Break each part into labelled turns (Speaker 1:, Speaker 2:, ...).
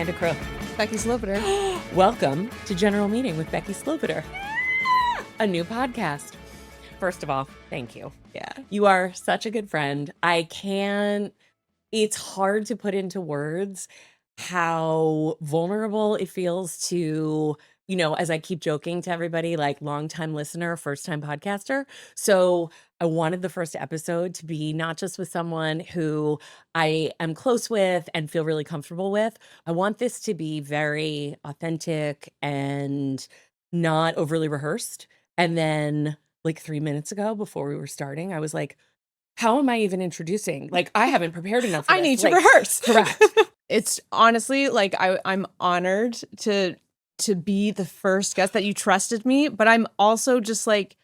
Speaker 1: Amanda Crook.
Speaker 2: Becky Sloboder.
Speaker 1: Welcome to General Meeting with Becky Sloboder, a new podcast. First of all, thank you.
Speaker 2: Yeah.
Speaker 1: You are such a good friend. It's hard to put into words how vulnerable it feels to, as I keep joking to everybody, like longtime listener, first time podcaster. So I wanted the first episode to be not just with someone who I am close with and feel really comfortable with. I want this to be very authentic and not overly rehearsed. And then like 3 minutes ago before we were starting, I was like, how am I even introducing? Like, I haven't prepared enough for
Speaker 2: I
Speaker 1: this.
Speaker 2: need to
Speaker 1: Like,
Speaker 2: rehearse.
Speaker 1: Correct.
Speaker 2: It's honestly like I'm honored to be the first guest that you trusted me, but I'm also just like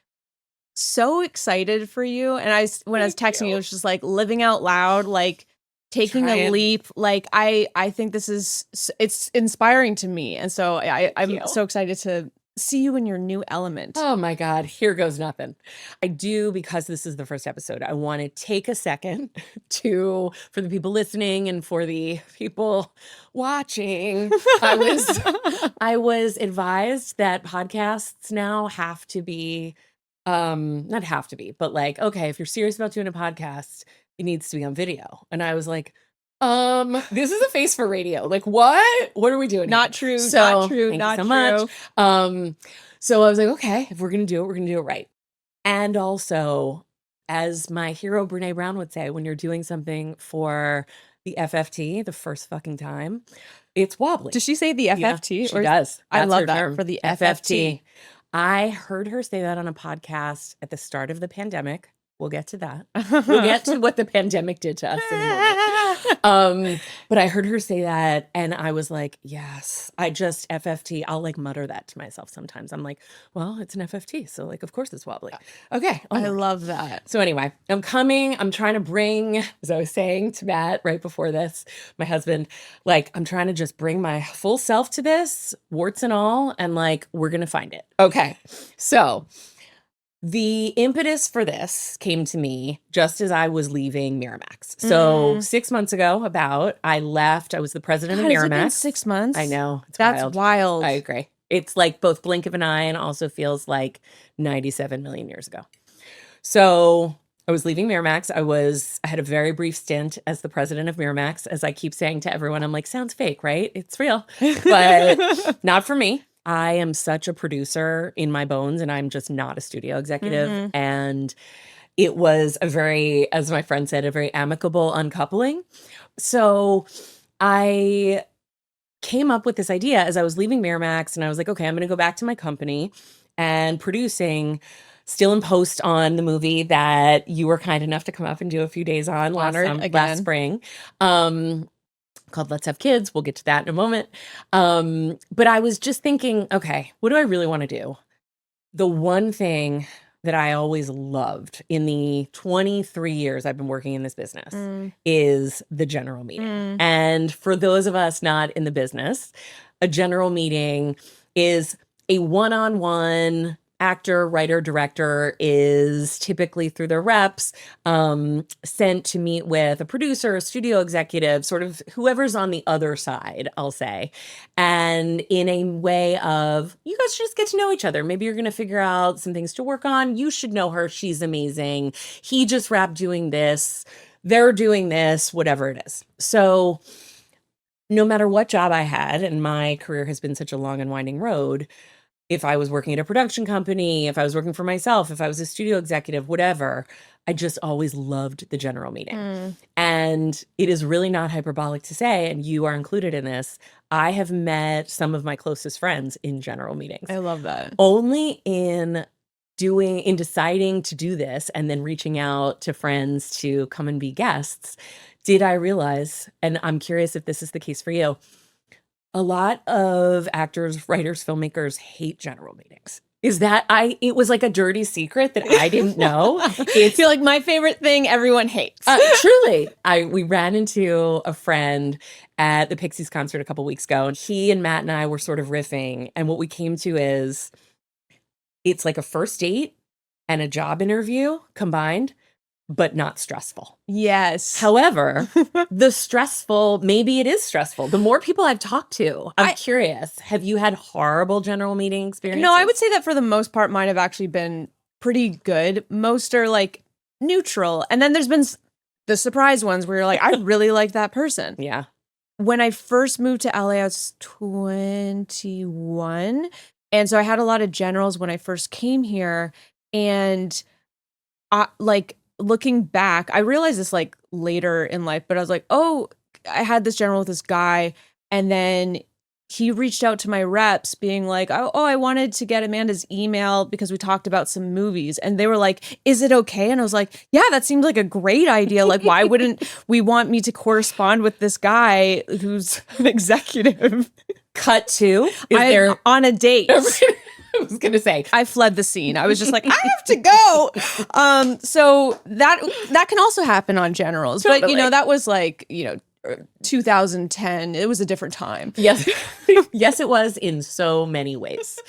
Speaker 2: so excited for you. And when I was texting you, it was just like living out loud, like taking a
Speaker 1: Trying.
Speaker 2: leap. Like I think it's inspiring to me, and so I'm
Speaker 1: you.
Speaker 2: so excited to see you in your new element.
Speaker 1: Oh my God, here goes nothing. I do, because this is the first episode, I want to take a second for the people listening and for the people watching. I was advised that podcasts now have to be, not have to be, but like, okay, if you're serious about doing a podcast, it needs to be on video. And I was like, this is a face for radio. Like, what are we doing?
Speaker 2: Not
Speaker 1: here?
Speaker 2: true.
Speaker 1: So,
Speaker 2: Not true.
Speaker 1: thank
Speaker 2: Not
Speaker 1: you so
Speaker 2: true.
Speaker 1: much. So I was like, okay, if we're going to do it, we're going to do it right. And also, as my hero Brene Brown would say, when you're doing something for the FFT the first fucking time, it's wobbly.
Speaker 2: Does she say the FFT?
Speaker 1: She does.
Speaker 2: I
Speaker 1: That's
Speaker 2: love
Speaker 1: her
Speaker 2: that
Speaker 1: term.
Speaker 2: for the FFT.
Speaker 1: I heard her say that on a podcast at the start of the pandemic. We'll get to that. We'll get to what the pandemic did to us in a moment. But I heard her say that and I was like, yes, FFT. I'll like mutter that to myself sometimes. I'm like, well, it's an FFT. So like, of course it's wobbly. Okay.
Speaker 2: I love that.
Speaker 1: So anyway, I'm trying to bring, as I was saying to Matt right before this, my husband, like, I'm trying to just bring my full self to this, warts and all, and like, we're going to find it. Okay. So the impetus for this came to me just as I was leaving Miramax. So 6 months ago, I left. I was the president of
Speaker 2: God, has it
Speaker 1: Miramax.
Speaker 2: been 6 months?
Speaker 1: I know. It's
Speaker 2: That's wild.
Speaker 1: I agree. It's like both blink of an eye and also feels like 97 million years ago. So I was leaving Miramax. I had a very brief stint as the president of Miramax. As I keep saying to everyone, I'm like, sounds fake, right? It's real, but not for me. I am such a producer in my bones, and I'm just not a studio executive.
Speaker 2: Mhm.
Speaker 1: And it was as my friend said, a very amicable uncoupling. So I came up with this idea as I was leaving Miramax, and I was like, okay, I'm going to go back to my company and producing, still in post on the movie that you were kind enough to come up and do a few days on last spring. Called Let's Have Kids. We'll get to that in a moment. But I was just thinking, okay, what do I really want to do? The one thing that I always loved in the 23 years I've been working in this business is the general meeting. And for those of us not in the business, a general meeting is a one-on-one. Actor, writer, director is typically through their reps sent to meet with a producer, a studio executive, sort of whoever's on the other side, I'll say. And in a way of, you guys just get to know each other. Maybe you're going to figure out some things to work on. You should know her. She's amazing. He just wrapped doing this. They're doing this, whatever it is. So no matter what job I had, and my career has been such a long and winding road, if I was working at a production company, if I was working for myself, if I was a studio executive, whatever, I just always loved the general meeting. And it is really not hyperbolic to say, and you are included in this, I have met some of my closest friends in general meetings.
Speaker 2: I love that.
Speaker 1: Only in deciding to do this and then reaching out to friends to come and be guests, did I realize, and I'm curious if this is the case for you, a lot of actors, writers, filmmakers hate general meetings. It was like a dirty secret that I didn't know.
Speaker 2: I feel like my favorite thing everyone hates.
Speaker 1: Truly. We ran into a friend at the Pixies concert a couple weeks ago, and he and Matt and I were sort of riffing. And what we came to is it's like a first date and a job interview combined, but not stressful.
Speaker 2: Yes.
Speaker 1: However, the stressful, maybe it is stressful. The more people I've talked to, I'm curious, have you had horrible general meeting experiences?
Speaker 2: No, I would say that for the most part, mine have actually been pretty good. Most are like neutral. And then there's been the surprise ones where you're like, I really like that person.
Speaker 1: Yeah.
Speaker 2: When I first moved to LA, I was 21. And so I had a lot of generals when I first came here. And like looking back, I realized this like later in life, but I was like, oh, I had this general with this guy. And then he reached out to my reps being like, oh, I wanted to get Amanda's email because we talked about some movies. And they were like, is it okay? And I was like, yeah, that seems like a great idea. Like, why wouldn't we want me to correspond with this guy who's an executive?
Speaker 1: Cut to,
Speaker 2: on a date.
Speaker 1: I was going to say,
Speaker 2: I fled the scene. I was just like, I have to go. So that can also happen on generals.
Speaker 1: Totally.
Speaker 2: But, you know, that was like, you know, 2010. It was a different time.
Speaker 1: Yes. Yes, it was in so many ways.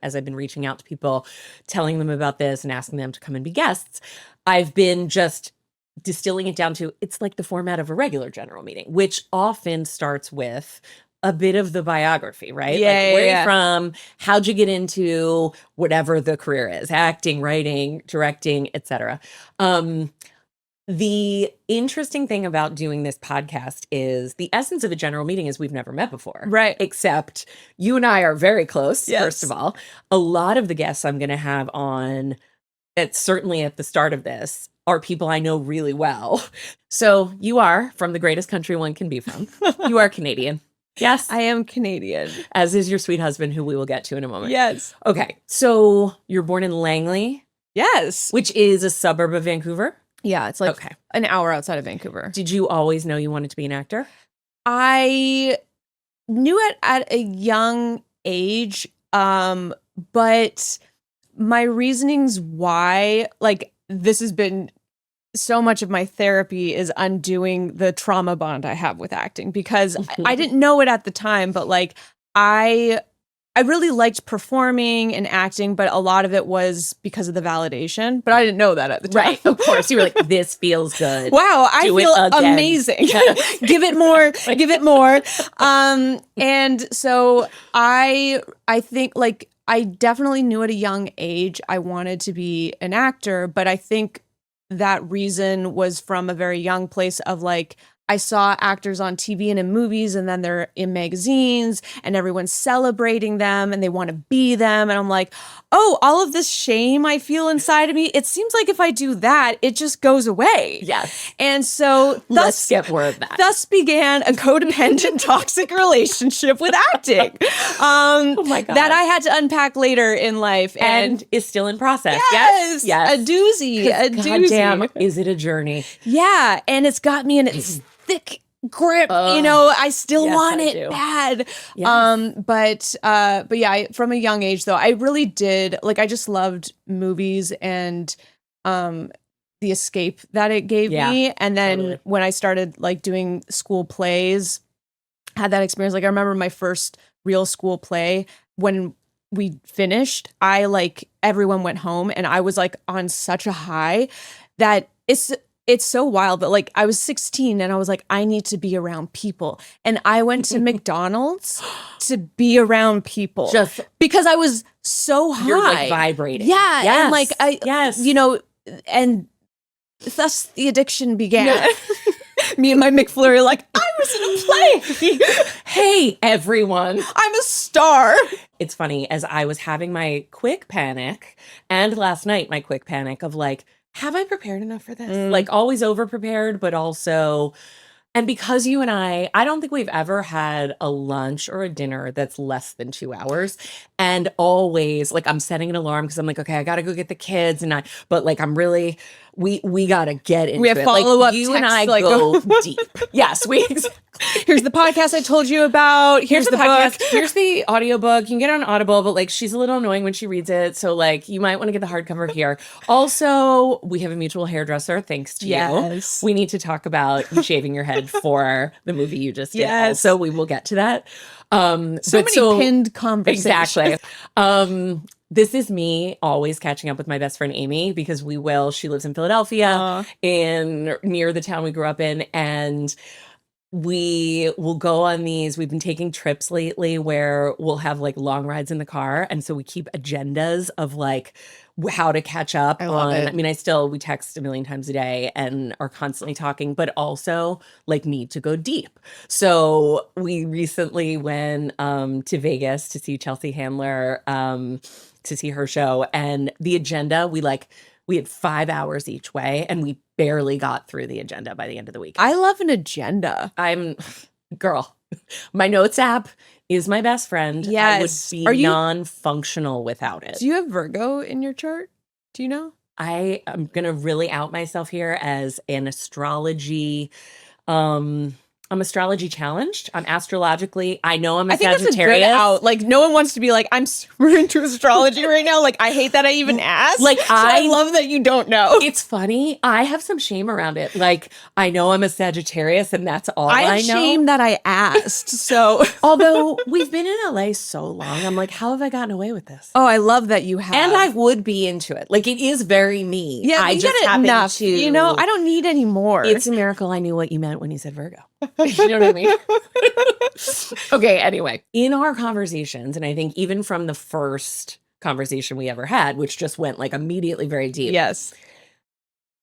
Speaker 1: As I've been reaching out to people, telling them about this and asking them to come and be guests, I've been just distilling it down to it's like the format of a regular general meeting, which often starts with a bit of the biography, right?
Speaker 2: Yeah,
Speaker 1: like, where
Speaker 2: yeah.
Speaker 1: are you from? How'd you get into whatever the career is? Acting, writing, directing, etc. The interesting thing about doing this podcast is the essence of a general meeting is we've never met before.
Speaker 2: Right.
Speaker 1: Except you and I are very close,
Speaker 2: Yes.
Speaker 1: first of all. A lot of the guests I'm going to have on, certainly at the start of this, are people I know really well. So you are from the greatest country one can be from. You are Canadian. Yes.
Speaker 2: I am Canadian.
Speaker 1: As is your sweet husband, who we will get to in a moment.
Speaker 2: Yes.
Speaker 1: Okay. So you're born in Langley,
Speaker 2: Yes.
Speaker 1: which is a suburb of Vancouver.
Speaker 2: Yeah, it's like
Speaker 1: Okay.
Speaker 2: an hour outside of Vancouver.
Speaker 1: Did you always know you wanted to be an actor?
Speaker 2: I knew it at a young age, but my reasonings why, like, this has been so much of my therapy is undoing the trauma bond I have with acting because I didn't know it at the time, but like I really liked performing and acting, but a lot of it was because of the validation, but I didn't know that at the time.
Speaker 1: Right. Of course. You were like, this feels good.
Speaker 2: Wow, I
Speaker 1: Do it
Speaker 2: feel
Speaker 1: again.
Speaker 2: amazing. Give it more, give it more. And so I think like I definitely knew at a young age I wanted to be an actor, but I think that reason was from a very young place of like, I saw actors on TV and in movies, and then they're in magazines and everyone's celebrating them and they want to be them. And I'm like, oh, all of this shame I feel inside of me, it seems like if I do that, it just goes away.
Speaker 1: Yes.
Speaker 2: And so
Speaker 1: Let's get more of that.
Speaker 2: thus began a codependent toxic relationship with acting.
Speaker 1: Oh my God.
Speaker 2: That I had to unpack later in life.
Speaker 1: And is still in process.
Speaker 2: yes,
Speaker 1: Yes.
Speaker 2: a doozy, a doozy.
Speaker 1: Goddamn, is it a journey?
Speaker 2: Yeah, and it's got me in its thick grip.
Speaker 1: Ugh.
Speaker 2: You know, I still
Speaker 1: Yes,
Speaker 2: want
Speaker 1: I
Speaker 2: it
Speaker 1: do.
Speaker 2: bad.
Speaker 1: Yes.
Speaker 2: But yeah, from a young age though, I really did like I just loved movies and the escape that it gave
Speaker 1: Yeah,
Speaker 2: me. And then
Speaker 1: totally.
Speaker 2: when I started like doing school plays, had that experience. Like I remember my first real school play when we finished, I like everyone went home and I was like on such a high that it's so wild, but like I was 16 and I was like, I need to be around people. And I went to McDonald's to be around people
Speaker 1: Just
Speaker 2: because I was so high.
Speaker 1: you're like vibrating.
Speaker 2: Yeah.
Speaker 1: Yes.
Speaker 2: And like
Speaker 1: yes.
Speaker 2: you know, and thus the addiction began.
Speaker 1: Yeah.
Speaker 2: Me and my McFlurry, like, I was in a play.
Speaker 1: Hey, everyone.
Speaker 2: I'm a star.
Speaker 1: It's funny, as I was having my quick panic, and last night my quick panic of like, have I prepared enough for this? Like always over prepared, but also, and because you and I don't think we've ever had a lunch or a dinner that's less than 2 hours. And always like I'm setting an alarm because I'm like, okay, I gotta go get the kids. But like I'm really, we gotta get into
Speaker 2: We have
Speaker 1: it.
Speaker 2: follow-up
Speaker 1: Like you and I
Speaker 2: texts, like,
Speaker 1: go deep. Yes,
Speaker 2: Here's the podcast I told you about. Here's the
Speaker 1: podcast.
Speaker 2: book.
Speaker 1: Here's the audiobook. You can get it on Audible, but like she's a little annoying when she reads it. So like you might want to get the hardcover here. Also, we have a mutual hairdresser, thanks to
Speaker 2: Yes.
Speaker 1: you. We need to talk about you shaving your head for the movie you just did.
Speaker 2: Yes.
Speaker 1: So we will get to that.
Speaker 2: So many pinned conversations.
Speaker 1: Exactly. this is me always catching up with my best friend Amy because she lives in Philadelphia
Speaker 2: Aw.
Speaker 1: in near the town we grew up in, and we will go on these. We've been taking trips lately where we'll have like long rides in the car. And so we keep agendas of like how to catch up
Speaker 2: I love
Speaker 1: on.
Speaker 2: it.
Speaker 1: I mean, we text a million times a day and are constantly talking, but also like need to go deep. So we recently went to Vegas to see Chelsea Handler, to see her show. And the agenda, we had 5 hours each way and we barely got through the agenda by the end of the week.
Speaker 2: I love an agenda.
Speaker 1: Girl, my notes app is my best friend.
Speaker 2: Yes.
Speaker 1: I would
Speaker 2: Are
Speaker 1: be
Speaker 2: you-
Speaker 1: non-functional without it.
Speaker 2: Do you have Virgo in your chart? Do you know?
Speaker 1: I am going to really out myself here as an astrology, I'm astrology challenged. I'm astrologically, I know I'm a
Speaker 2: I think that's a good
Speaker 1: Sagittarius.
Speaker 2: out. Like, no one wants to be like, I'm super into astrology right now. Like, I hate that I even asked.
Speaker 1: Like,
Speaker 2: So I love that you don't know.
Speaker 1: It's funny. I have some shame around it. Like, I know I'm a Sagittarius and that's all I
Speaker 2: I
Speaker 1: know.
Speaker 2: have shame that I asked. So,
Speaker 1: Although we've been in LA so long, I'm like, how have I gotten away with this?
Speaker 2: oh, I love that you have.
Speaker 1: And I would be into it. Like, it is very me.
Speaker 2: yeah,
Speaker 1: I
Speaker 2: you
Speaker 1: just
Speaker 2: get it
Speaker 1: happen
Speaker 2: enough.
Speaker 1: to.
Speaker 2: You know, I don't need any more.
Speaker 1: It's a miracle I knew what you meant when you said Virgo. You know what I mean? Okay, anyway, in our conversations, and I think even from the first conversation we ever had, which just went like immediately very deep,
Speaker 2: yes.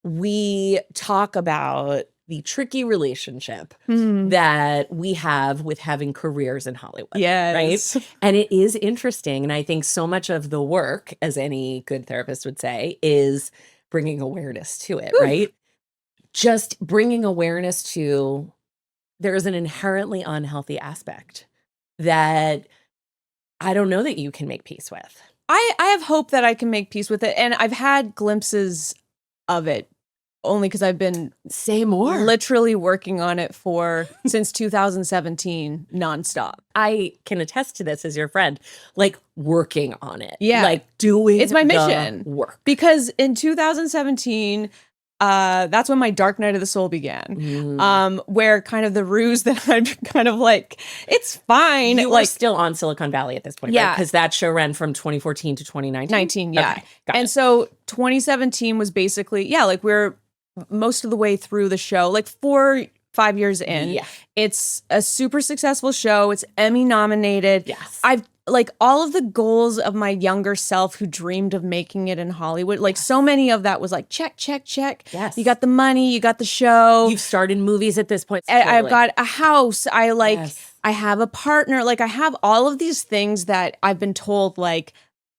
Speaker 1: we talk about the tricky relationship
Speaker 2: Hmm.
Speaker 1: that we have with having careers in Hollywood.
Speaker 2: Yes.
Speaker 1: And it is interesting. And I think so much of the work, as any good therapist would say, is bringing awareness to it,
Speaker 2: Oof.
Speaker 1: right? Just bringing awareness to there is an inherently unhealthy aspect that I don't know that you can make peace with.
Speaker 2: I have hope that I can make peace with it. And I've had glimpses of it only because I've been
Speaker 1: Say more.
Speaker 2: literally working on it since 2017 nonstop.
Speaker 1: I can attest to this as your friend, like working on it.
Speaker 2: Yeah.
Speaker 1: Like doing
Speaker 2: It's my
Speaker 1: the
Speaker 2: mission.
Speaker 1: work.
Speaker 2: Because in 2017, that's when my Dark Night of the Soul began.
Speaker 1: Mm.
Speaker 2: Where kind of the ruse that I've kind of like, it's fine.
Speaker 1: You were
Speaker 2: like
Speaker 1: still on Silicon Valley at this point,
Speaker 2: Yeah.
Speaker 1: Because that show ran from 2014 to 2019.
Speaker 2: 19, yeah.
Speaker 1: Okay, got
Speaker 2: And
Speaker 1: it.
Speaker 2: so 2017 was basically, like we're most of the way through the show, like 4-5 years in.
Speaker 1: Yeah.
Speaker 2: It's a super successful show. It's Emmy nominated.
Speaker 1: Yes.
Speaker 2: I've like all of the goals of my younger self who dreamed of making it in Hollywood. Like so many of that was like, check, check, check.
Speaker 1: Yes.
Speaker 2: You got the money, you got the show.
Speaker 1: You've started movies at this point.
Speaker 2: I've got a house.
Speaker 1: Yes.
Speaker 2: I have a partner. Like I have all of these things that I've been told, like,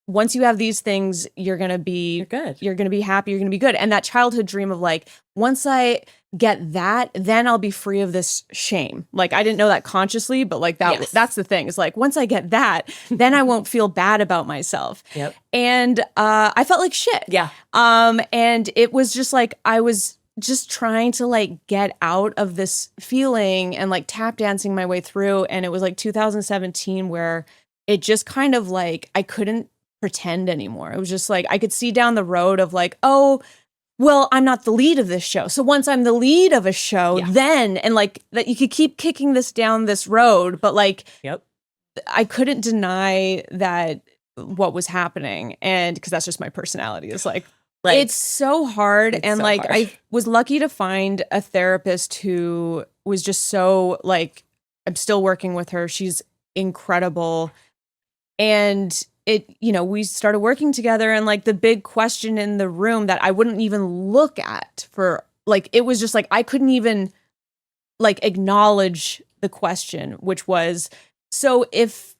Speaker 2: once you have these things, you're going to be
Speaker 1: You're good.
Speaker 2: You're going to be happy. You're going to be good. And that childhood dream of like, once I get that, then I'll be free of this shame. Like I didn't know that consciously, but like
Speaker 1: Yes.
Speaker 2: that's the thing. It's like, once I get that, then I won't feel bad about myself.
Speaker 1: Yep.
Speaker 2: And I felt like shit.
Speaker 1: Yeah.
Speaker 2: And it was just like, I was just trying to like get out of this feeling and like tap dancing my way through. And it was like 2017 where it just kind of like, I couldn't pretend anymore. It was just like, I could see down the road of like, oh, well, I'm not the lead of this show. So once I'm the lead of a show,
Speaker 1: Yeah.
Speaker 2: then, and like that you could keep kicking this down this road, but like,
Speaker 1: Yep.
Speaker 2: I couldn't deny that what was happening. And because that's just my personality is like, it's so hard.
Speaker 1: it's
Speaker 2: And
Speaker 1: so
Speaker 2: like,
Speaker 1: hard.
Speaker 2: I was lucky to find a therapist who was just so like, I'm still working with her. She's incredible. And we started working together, and like the big question in the room that I wouldn't even look at for like, it was just like, I couldn't even like acknowledge the question, which was, so if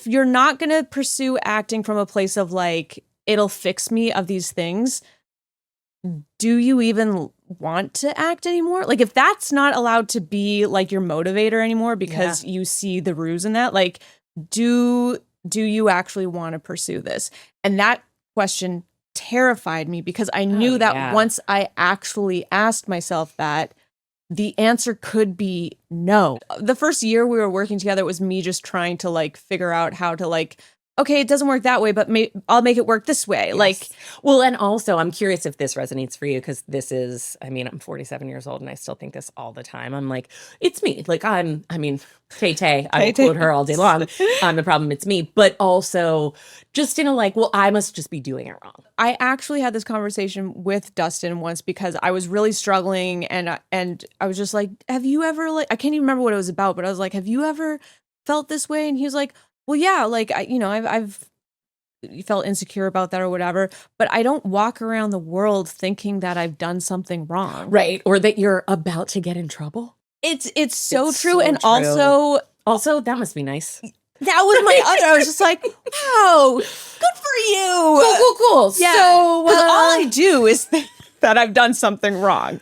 Speaker 2: you're not going to pursue acting from a place of like, it'll fix me of these things, do you even want to act anymore? Like if that's not allowed to be like your motivator anymore because you see the ruse in that, like do you actually want to pursue this? And that question terrified me because I knew that once I actually asked myself that, the answer could be no. The first year we were working together, it was me just trying to like figure out how to like, okay, it doesn't work that way, but I'll make it work this way. Like,
Speaker 1: Yes. Well, and also I'm curious if this resonates for you because this is, I mean, I'm 47 years old and I still think this all the time. I'm like, it's me. Like I mean, Tay Tay, I will
Speaker 2: Tay-Tay.
Speaker 1: quote her all day long. I'm the problem, it's me. But also just in a like, well, I must just be doing it wrong.
Speaker 2: I actually had this conversation with Dustin once because I was really struggling and I was just like, have you ever like, I can't even remember what it was about, but I was like, have you ever felt this way? And he was like, well, yeah, like I've felt insecure about that or whatever, but I don't walk around the world thinking that I've done something wrong.
Speaker 1: Right. Or that you're about to get in trouble.
Speaker 2: It's so
Speaker 1: It's
Speaker 2: true.
Speaker 1: so
Speaker 2: And
Speaker 1: true. Also, that must be nice.
Speaker 2: that was my other, I was just like, wow, good for you.
Speaker 1: Cool.
Speaker 2: Yeah.
Speaker 1: So
Speaker 2: 'Cause all I do is think that I've done something wrong.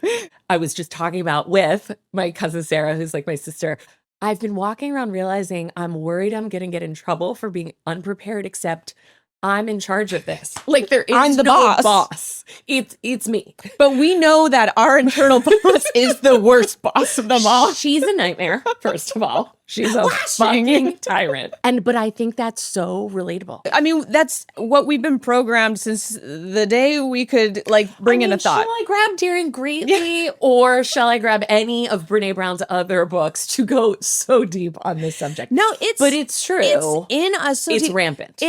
Speaker 1: I was just talking about with my cousin Sarah, who's like my sister. I've been walking around realizing I'm worried I'm going to get in trouble for being unprepared, except I'm in charge of this. Like there is
Speaker 2: I'm the
Speaker 1: no
Speaker 2: boss.
Speaker 1: It's me.
Speaker 2: But we know that our internal boss is the worst boss of them all.
Speaker 1: She's a nightmare, first of all. She's a
Speaker 2: Lashing.
Speaker 1: fucking tyrant. But I think that's so relatable.
Speaker 2: I mean, that's what we've been programmed since the day we could like bring in a thought.
Speaker 1: Shall I grab Daring Greatly or shall I grab any of Brene Brown's other books to go so deep on this subject?
Speaker 2: No,
Speaker 1: But it's true.
Speaker 2: It's in us. So
Speaker 1: It's rampant.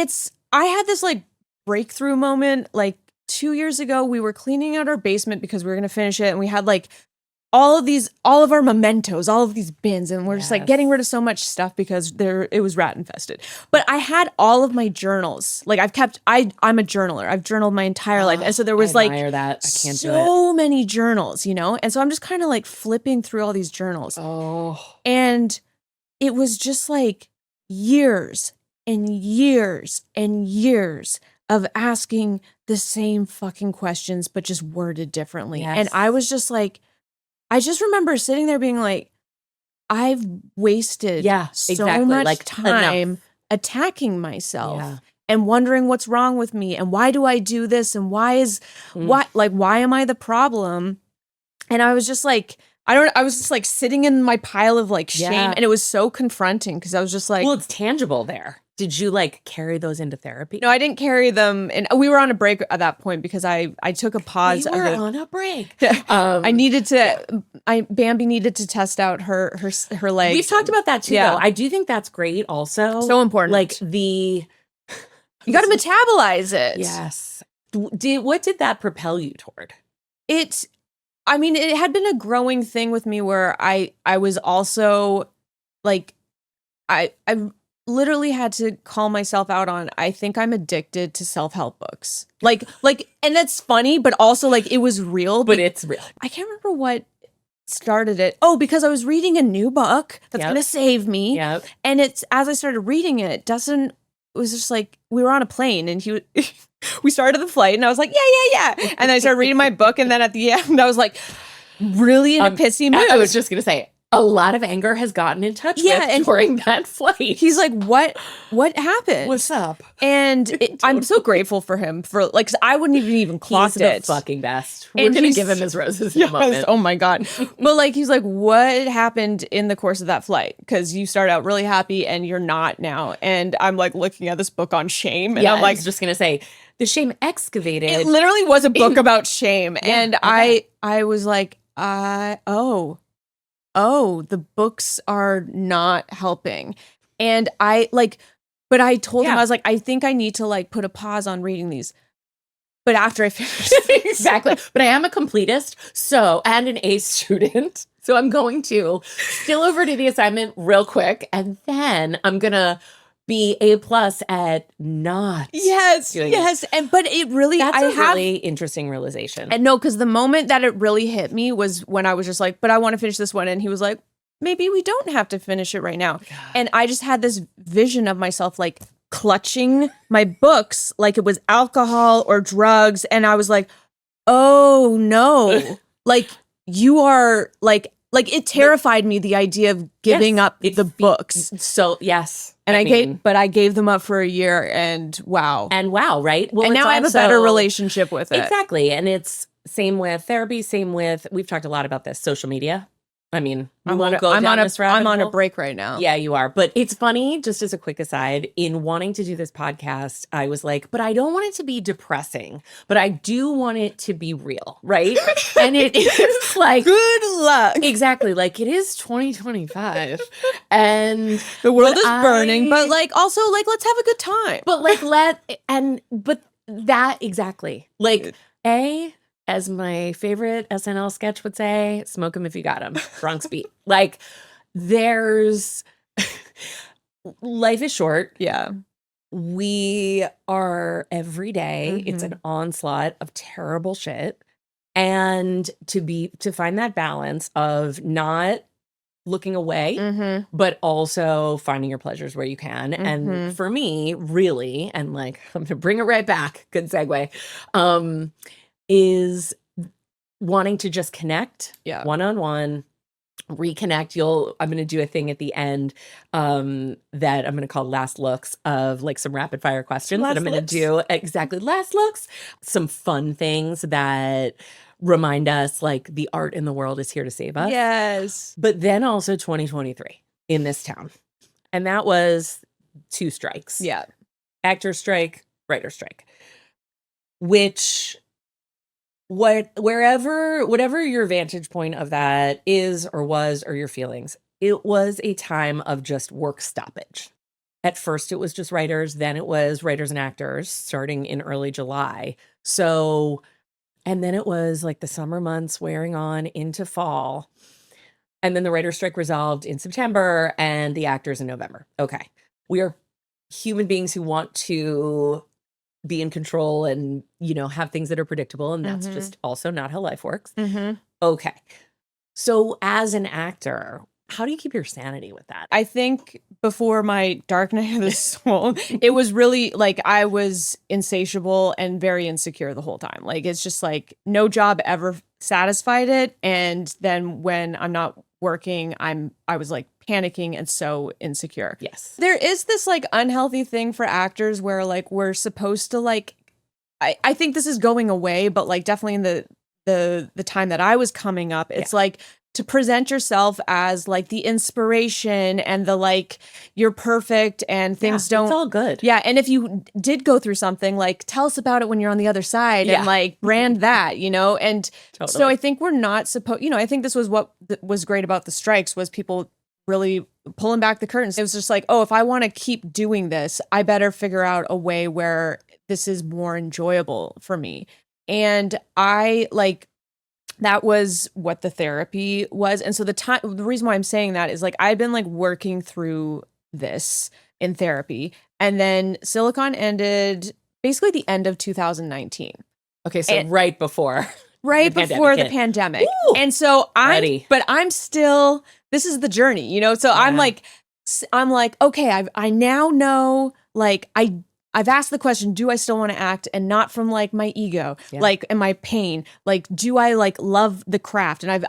Speaker 2: I had this like breakthrough moment like 2 years ago. We were cleaning out our basement because we were going to finish it. And we had like all of our mementos, all of these bins. And we're just like
Speaker 1: Yes.
Speaker 2: getting rid of so much stuff because it was rat infested. But I had all of my journals. Like I'm a journaler. I've journaled my entire life. And so there was
Speaker 1: I
Speaker 2: like
Speaker 1: admire that. I can't do it.
Speaker 2: so many journals, you know? And so I'm just kind of like flipping through all these journals.
Speaker 1: Oh.
Speaker 2: And it was just like years and years and years of asking the same fucking questions, but just worded differently.
Speaker 1: Yes.
Speaker 2: And I was just like, I just remember sitting there being like, I've wasted so
Speaker 1: exactly.
Speaker 2: much
Speaker 1: Like,
Speaker 2: time attacking myself
Speaker 1: Yeah.
Speaker 2: and wondering what's wrong with me and why do I do this and why am I the problem? And I was just like, I was just like sitting in my pile of like shame
Speaker 1: Yeah.
Speaker 2: and it was so confronting because I was just like,
Speaker 1: Well, it's tangible there. Did you like carry those into therapy?
Speaker 2: no, I didn't carry them. And we were on a break at that point because I took a pause.
Speaker 1: We were on a break.
Speaker 2: I needed to, Bambi needed to test out her legs.
Speaker 1: We've talked about that too,
Speaker 2: Yeah.
Speaker 1: though. I do think that's great also.
Speaker 2: So important.
Speaker 1: Like
Speaker 2: you got to metabolize it.
Speaker 1: Yes. What did that propel you toward?
Speaker 2: It had been a growing thing with me where I was also like, I literally had to call myself out on, I think I'm addicted to self-help books. Like, and that's funny, but also like it was real.
Speaker 1: But it's real.
Speaker 2: I can't remember what started it. Oh, because I was reading a new book that's
Speaker 1: Yep.
Speaker 2: going to save me.
Speaker 1: Yeah.
Speaker 2: And it's, as I started reading it, Dustin was just like, we were on a plane and we started the flight and I was like, yeah. And I started reading my book. And then at the end, I was like, really in a pissy mood.
Speaker 1: I was just going to say, a lot of anger has gotten in touch with during that flight.
Speaker 2: He's like, what happened?
Speaker 1: What's up?
Speaker 2: And I'm so grateful for him for like, 'cause I wouldn't even clocked
Speaker 1: He's the
Speaker 2: it.
Speaker 1: fucking best.
Speaker 2: And
Speaker 1: We're going to
Speaker 2: he's-
Speaker 1: give him his roses in a
Speaker 2: Yes,
Speaker 1: moment.
Speaker 2: oh my God. But like, he's like, what happened in the course of that flight? Because you start out really happy and you're not now. And I'm like looking at this book on shame and
Speaker 1: Yeah,
Speaker 2: I'm
Speaker 1: I
Speaker 2: like,
Speaker 1: was just going to say, The Shame Excavated.
Speaker 2: it literally was a book about shame. And
Speaker 1: okay.
Speaker 2: I was like, oh, the books are not helping. And but I told him,
Speaker 1: Yeah.
Speaker 2: I was like, I think I need to like put a pause on reading these. But after I finished
Speaker 1: Exactly. But I am a completist, and an A student. So I'm going to still over to the assignment real quick, and then I'm gonna be A+ at not.
Speaker 2: Yes,
Speaker 1: doing
Speaker 2: yes. But it really,
Speaker 1: That's
Speaker 2: I
Speaker 1: a
Speaker 2: have,
Speaker 1: really interesting realization.
Speaker 2: and no, because the moment that it really hit me was when I was just like, but I want to finish this one. And he was like, maybe we don't have to finish it right now. And I just had this vision of myself like clutching my books like it was alcohol or drugs. And I was like, oh no, like you are like it terrified me, the idea of giving
Speaker 1: Yes,
Speaker 2: up the books.
Speaker 1: So yes,
Speaker 2: And I
Speaker 1: mean,
Speaker 2: gave them up for a year and wow.
Speaker 1: and wow, right? Well,
Speaker 2: And
Speaker 1: it's
Speaker 2: now I have a
Speaker 1: also-
Speaker 2: better relationship with it.
Speaker 1: Exactly, and it's same with therapy. Same with we've talked a lot about this social media. I mean, we won't go
Speaker 2: I'm
Speaker 1: down
Speaker 2: on
Speaker 1: this rabbit
Speaker 2: I'm on a
Speaker 1: hole.
Speaker 2: break right now.
Speaker 1: Yeah, you are. But it's funny, just as a quick aside, in wanting to do this podcast, I was like, but I don't want it to be depressing, but I do want it to be real, right? And it is like,
Speaker 2: Good luck.
Speaker 1: exactly, like it is 2025 and
Speaker 2: The world
Speaker 1: but
Speaker 2: is burning, but
Speaker 1: I-
Speaker 2: like also like let's have a good time.
Speaker 1: but like but that exactly. Like as my favorite SNL sketch would say, smoke 'em if you got 'em. Bronx Beat. Like there's life is short.
Speaker 2: Yeah.
Speaker 1: We are every day, it's an onslaught of terrible shit. And to find that balance of not looking away, but also finding your pleasures where you can. And for me, really, and like I'm gonna bring it right back, good segue, is wanting to just connect one-on-one, reconnect. I'm going to do a thing at the end that I'm going to call last looks of like some rapid fire questions that I'm going to do. Exactly. Last looks, some fun things that remind us like the art in the world is here to save us.
Speaker 2: Yes.
Speaker 1: But then also 2023 in this town. And that was 2 strikes.
Speaker 2: Yeah.
Speaker 1: Actor strike, writer strike. Which whatever your vantage point of that is or was or your feelings, it was a time of just work stoppage. At first it was just writers, then it was writers and actors starting in early July. So, and then it was like the summer months wearing on into fall. And then the writer's strike resolved in September and the actors in November. Okay. We are human beings who want to be in control and, have things that are predictable. And that's just also not how life works. Okay. So as an actor, how do you keep your sanity with that?
Speaker 2: I think before my dark night of the soul, it was really like I was insatiable and very insecure the whole time. Like it's just like no job ever satisfied it. And then when I'm not working, I was like panicking and so insecure.
Speaker 1: Yes.
Speaker 2: There is this like unhealthy thing for actors where like we're supposed to like I think this is going away, but like definitely in the time that I was coming up, it's like to present yourself as like the inspiration and the like you're perfect and things don't
Speaker 1: it's all good.
Speaker 2: Yeah, and if you did go through something, like tell us about it when you're on the other side and like brand that, and so I think we're not supposed, I think this was what was great about the strikes was people really pulling back the curtains. It was just like, oh, if I want to keep doing this, I better figure out a way where this is more enjoyable for me. And I like that was what the therapy was. And so the reason why I'm saying that is like I've been like working through this in therapy, and then Silicon ended basically the end of 2019.
Speaker 1: Okay, so right before
Speaker 2: the pandemic.
Speaker 1: Ooh,
Speaker 2: and so I'm still, this is the journey, so I'm like, okay, I now know, like, I've asked the question, do I still want to act? And not from like my ego, like, and my pain, like, do I like love the craft? And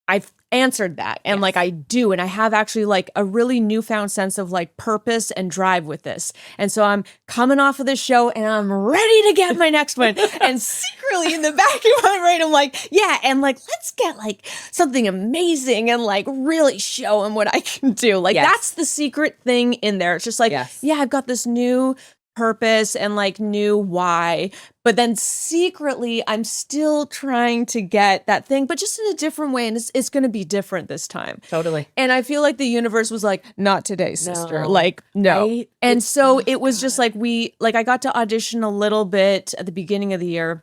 Speaker 2: I've answered that. And like, I do. And I have actually like a really newfound sense of like purpose and drive with this. And so I'm coming off of this show and I'm ready to get my next one. And secretly in the back of my brain, I'm like, yeah. And like, let's get like something amazing and like really show them what I can do. Like that's the secret thing in there. It's just like, yeah, I've got this new purpose and like new why, but then secretly I'm still trying to get that thing, but just in a different way, and it's going to be different this time.
Speaker 1: Totally.
Speaker 2: And I feel like the universe was like, not today, sister. Like, no. And so it was just like I got to audition a little bit at the beginning of the year,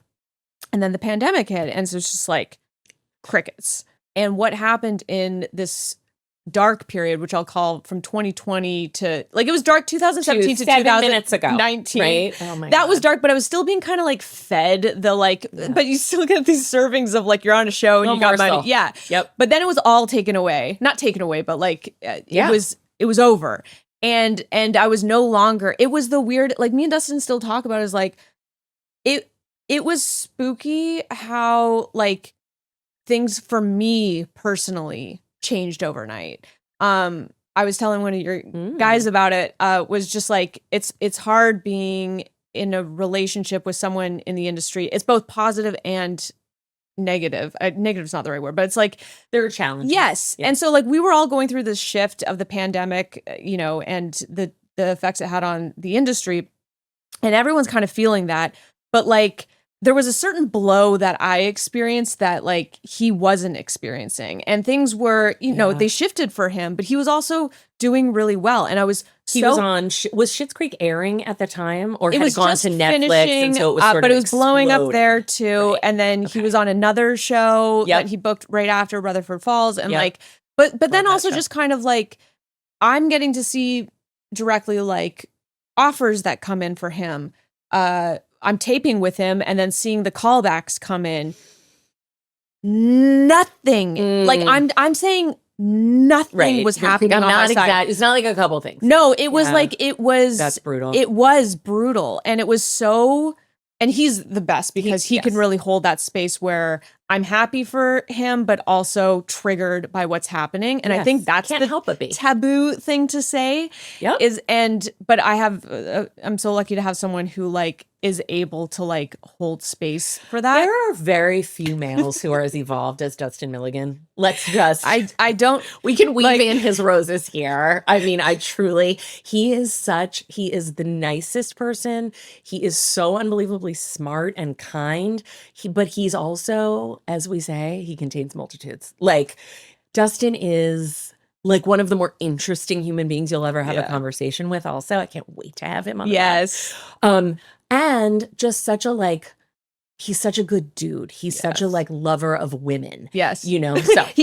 Speaker 2: and then the pandemic hit, and so it's just like crickets. And what happened in this dark period, which I'll call from 2020 to like it was dark 2017 to
Speaker 1: 7 minutes ago,
Speaker 2: 2019.
Speaker 1: Right? Oh my
Speaker 2: that
Speaker 1: God.
Speaker 2: was dark, but I was still being kind of like fed the like, but you still get these servings of like you're on a show and you got money. Yeah.
Speaker 1: Yep.
Speaker 2: But then it was all taken away, not taken away, but like it was over, and I was no longer. It was the weird, like me and Dustin still talk about it, is like it was spooky how like things for me personally changed overnight. I was telling one of your guys about it, was just like, it's hard being in a relationship with someone in the industry. It's both positive and negative. Negative's not the right word, but it's like,
Speaker 1: There are challenges.
Speaker 2: yes.
Speaker 1: Yeah.
Speaker 2: And so like we were all going through this shift of the pandemic, and the effects it had on the industry, and everyone's kind of feeling that. But like there was a certain blow that I experienced that like he wasn't experiencing, and things were,
Speaker 1: Yeah.
Speaker 2: they shifted for him, but he was also doing really well. And I was
Speaker 1: He was on, was Schitt's Creek airing at the time, or
Speaker 2: it
Speaker 1: had
Speaker 2: was
Speaker 1: it gone
Speaker 2: just
Speaker 1: to Netflix,
Speaker 2: finishing
Speaker 1: and so it was
Speaker 2: up,
Speaker 1: sort
Speaker 2: but
Speaker 1: of
Speaker 2: it was blowing up
Speaker 1: exploding.
Speaker 2: there too.
Speaker 1: Right.
Speaker 2: And then he
Speaker 1: Okay.
Speaker 2: was on another show
Speaker 1: Yep.
Speaker 2: that he booked right after Rutherford Falls, and
Speaker 1: Yep.
Speaker 2: like, but then
Speaker 1: that
Speaker 2: also
Speaker 1: show.
Speaker 2: just kind of like I'm getting to see directly like offers that come in for him. I'm taping with him and then seeing the callbacks come in. Nothing. Like I'm saying nothing was happening
Speaker 1: I'm
Speaker 2: on
Speaker 1: not
Speaker 2: my side.
Speaker 1: It's not like a couple things.
Speaker 2: No, it was
Speaker 1: Yeah.
Speaker 2: like
Speaker 1: That's brutal.
Speaker 2: It was brutal, and it was so. And he's the best because he can
Speaker 1: yes.
Speaker 2: really hold that space where I'm happy for him, but also triggered by what's happening. And I
Speaker 1: Yes.
Speaker 2: think that's
Speaker 1: Can't
Speaker 2: the
Speaker 1: help but be.
Speaker 2: taboo thing to say.
Speaker 1: Yep.
Speaker 2: But I have, I'm so lucky to have someone who like is able to like hold space for that.
Speaker 1: There are very few males who are as evolved as Dustin Milligan. Let's just
Speaker 2: I don't.
Speaker 1: we can weave
Speaker 2: like-
Speaker 1: in his roses here. I mean, he is the nicest person. He is so unbelievably smart and kind. But he's also, as we say, he contains multitudes. Like Dustin is like one of the more interesting human beings you'll ever have a
Speaker 2: Yeah.
Speaker 1: conversation with. Also, I can't wait to have him on.
Speaker 2: Yes.
Speaker 1: And just such a like, he's such a good dude. He's such a
Speaker 2: Yes.
Speaker 1: like lover of women.
Speaker 2: Yes.
Speaker 1: So
Speaker 2: He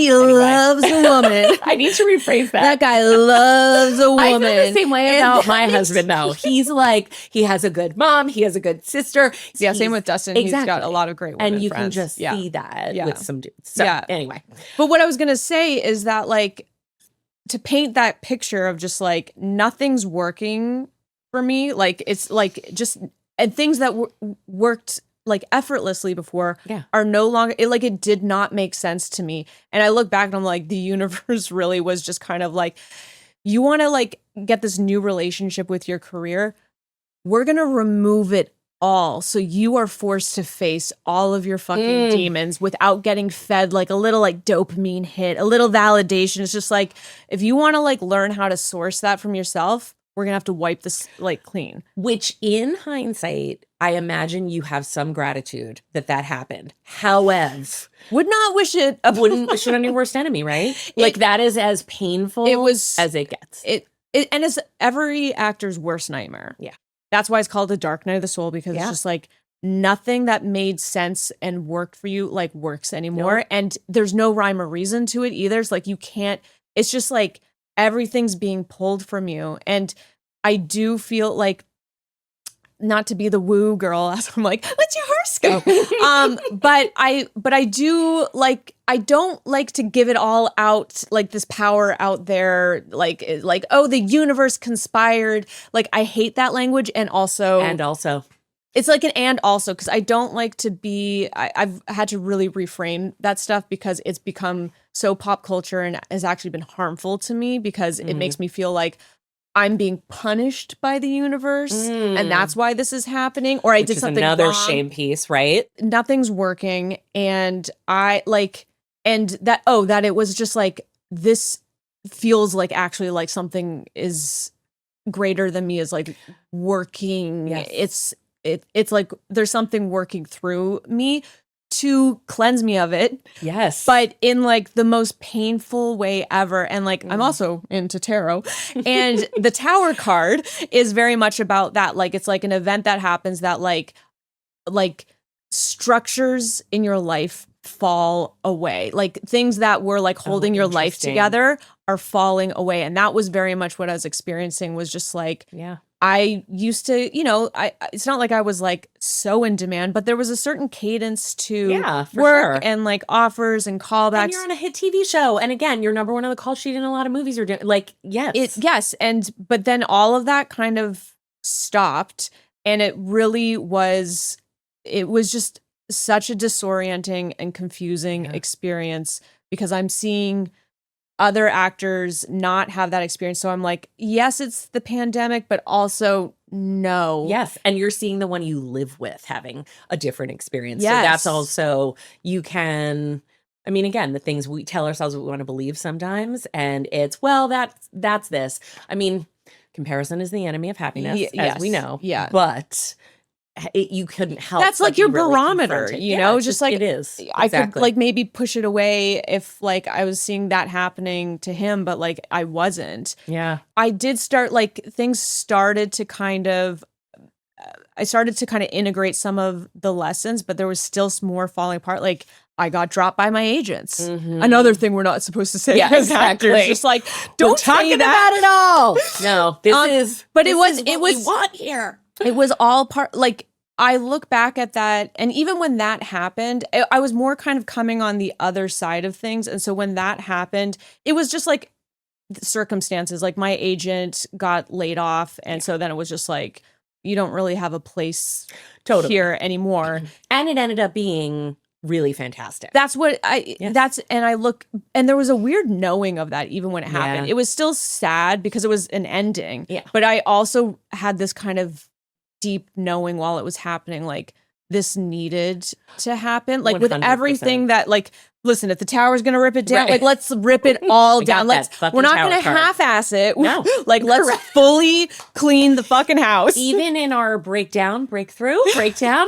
Speaker 1: anyway.
Speaker 2: loves a woman.
Speaker 1: I need to rephrase that.
Speaker 2: That guy loves a woman.
Speaker 1: I feel the same way
Speaker 2: And
Speaker 1: about my
Speaker 2: that
Speaker 1: husband, though. He's like, he has a good mom, he has a good sister.
Speaker 2: Yeah, same
Speaker 1: He's-
Speaker 2: with Dustin. He's got
Speaker 1: exactly.
Speaker 2: a lot of great women
Speaker 1: and you
Speaker 2: friends.
Speaker 1: can just
Speaker 2: Yeah.
Speaker 1: see that
Speaker 2: Yeah.
Speaker 1: with some dudes. So
Speaker 2: Yeah.
Speaker 1: anyway,
Speaker 2: But what I was gonna say is that like to paint that picture of just like nothing's working for me, like it's like just and things that worked like effortlessly before
Speaker 1: Yeah.
Speaker 2: are no longer it did not make sense to me. And I look back and I'm like, the universe really was just kind of like, you want to like get this new relationship with your career, we're gonna remove it all, so you are forced to face all of your fucking demons without getting fed like a little like dopamine hit, a little validation. It's just like, if you want to like learn how to source that from yourself, we're gonna have to wipe this like clean.
Speaker 1: which in hindsight, I imagine you have some gratitude that happened. However,
Speaker 2: Would not wish it.
Speaker 1: wouldn't wish it on your worst enemy, right? Like that is as painful
Speaker 2: It was-
Speaker 1: as it gets.
Speaker 2: It and it's every actor's worst nightmare.
Speaker 1: Yeah.
Speaker 2: That's why it's called the dark night of the soul, because
Speaker 1: Yeah.
Speaker 2: it's just like nothing that made sense and worked for you like works anymore.
Speaker 1: Nope.
Speaker 2: And there's no rhyme or reason to it either. It's like you can't, it's just like everything's being pulled from you. And I do feel like, not to be the woo girl, as I'm like, what's your horoscope? But I do like, I don't like to give it all out, like this power out there, like, oh, the universe conspired. Like, I hate that language. And also, it's like an and also, because I don't like to be, I've had to really reframe that stuff because it's become so pop culture and has actually been harmful to me, because it makes me feel like I'm being punished by the universe, and that's why this is happening. Or I did something
Speaker 1: another
Speaker 2: wrong.
Speaker 1: shame piece, right?
Speaker 2: Nothing's working, and I like, and that it was just like, this feels like actually like something is greater than me is like working.
Speaker 1: Yes.
Speaker 2: It's like there's something working through me to cleanse me of it,
Speaker 1: Yes.
Speaker 2: but in like the most painful way ever. And like, I'm also into tarot, and the Tower card is very much about that. Like, it's like an event that happens that like structures in your life fall away. Like things that were like holding your life
Speaker 1: interesting.
Speaker 2: together are falling away. And that was very much what I was experiencing, was just like,
Speaker 1: yeah.
Speaker 2: I used to, it's not like I was like so in demand, but there was a certain cadence to
Speaker 1: for
Speaker 2: work
Speaker 1: sure.
Speaker 2: and like offers and callbacks.
Speaker 1: And you're on a hit TV show. And again, you're number one on the call sheet in a lot of movies you're doing. Like, yes.
Speaker 2: But then all of that kind of stopped, and it was just such a disorienting and confusing experience, because I'm seeing other actors not have that experience. So I'm like, yes, it's the pandemic, but also No.
Speaker 1: Yes. And you're seeing the one you live with having a different experience. So that's
Speaker 2: Yes.
Speaker 1: also, you can, I mean, again, the things we tell ourselves we want to believe sometimes, and it's, well, that's this. I mean, comparison is the enemy of happiness, as we
Speaker 2: yes.
Speaker 1: know.
Speaker 2: Yeah.
Speaker 1: But you couldn't help.
Speaker 2: That's like
Speaker 1: but
Speaker 2: your
Speaker 1: be really
Speaker 2: barometer,
Speaker 1: confronted.
Speaker 2: you
Speaker 1: Yeah,
Speaker 2: know,
Speaker 1: it's
Speaker 2: just like
Speaker 1: it is.
Speaker 2: I could
Speaker 1: Exactly.
Speaker 2: like maybe push it away if like I was seeing that happening to him, but like I wasn't.
Speaker 1: Yeah.
Speaker 2: I did start like things started to kind of I started to kind of integrate some of the lessons, but there was still some more falling apart. Like I got dropped by my agents.
Speaker 1: Mhm.
Speaker 2: Another thing we're not supposed to say.
Speaker 1: Yeah,
Speaker 2: as actors.
Speaker 1: exactly.
Speaker 2: Just like
Speaker 1: We're
Speaker 2: don't say
Speaker 1: talking
Speaker 2: that.
Speaker 1: about it all. No, this is.
Speaker 2: But
Speaker 1: this
Speaker 2: it was
Speaker 1: is
Speaker 2: it
Speaker 1: what we
Speaker 2: was
Speaker 1: want here.
Speaker 2: it was all part like I look back at that, and even when that happened, I was more kind of coming on the other side of things. And so when that happened, it was just like circumstances. Like my agent got laid off, and so then it was just like you don't really have a place
Speaker 1: Totally.
Speaker 2: here anymore.
Speaker 1: And it ended up being really fantastic.
Speaker 2: That's what I
Speaker 1: Yes.
Speaker 2: that's and I look, and there was a weird knowing of that even when it happened.
Speaker 1: Yeah.
Speaker 2: It was still sad because it was an ending.
Speaker 1: Yeah.
Speaker 2: But I also had this kind of deep knowing while it was happening, like this needed to happen. Like with
Speaker 1: 100%.
Speaker 2: everything that, like, listen, if the tower's gonna rip it down,
Speaker 1: Right.
Speaker 2: like let's rip it all
Speaker 1: I got
Speaker 2: down.
Speaker 1: that
Speaker 2: Let's
Speaker 1: fucking
Speaker 2: we're not
Speaker 1: tower
Speaker 2: gonna
Speaker 1: card.
Speaker 2: half-ass it.
Speaker 1: No.
Speaker 2: Like let's
Speaker 1: Correct.
Speaker 2: fully clean the fucking house.
Speaker 1: Even in our breakdown, breakdown,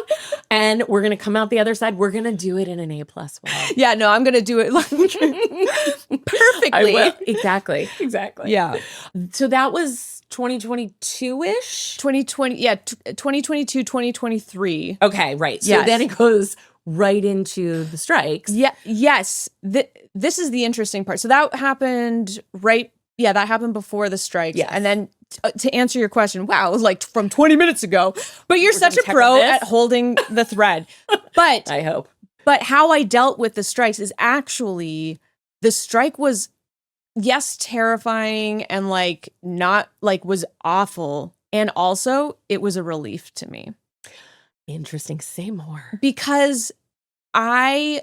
Speaker 1: and we're gonna come out the other side. We're gonna do it in an A+ way.
Speaker 2: Yeah, no, I'm gonna do it like perfectly.
Speaker 1: I will. Exactly.
Speaker 2: Yeah.
Speaker 1: So that was 2022-ish.
Speaker 2: 2020, 2022, 2023.
Speaker 1: Okay, right. So
Speaker 2: Yes.
Speaker 1: then it goes right into the strikes.
Speaker 2: Yeah, yes. This is the interesting part. So that happened that happened before the strikes.
Speaker 1: Yes.
Speaker 2: And then to answer your question, wow, it was like from 20 minutes ago. But you're
Speaker 1: We're
Speaker 2: such a
Speaker 1: gonna
Speaker 2: pro
Speaker 1: tackle this?
Speaker 2: at holding the thread. But
Speaker 1: I hope.
Speaker 2: But how I dealt with the strikes is actually the strike was, yes, terrifying and like not like was awful. And also it was a relief to me
Speaker 1: Interesting. Say more.
Speaker 2: because I,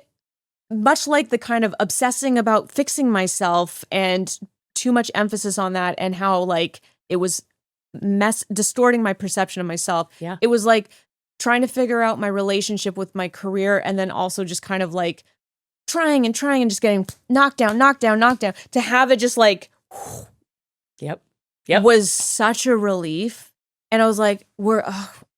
Speaker 2: much like the kind of obsessing about fixing myself and too much emphasis on that and how like it was distorting my perception of myself.
Speaker 1: Yeah.
Speaker 2: It was like trying to figure out my relationship with my career, and then also just kind of like trying and just getting knocked down, to have it just like
Speaker 1: Yep.
Speaker 2: was such a relief. And I was like,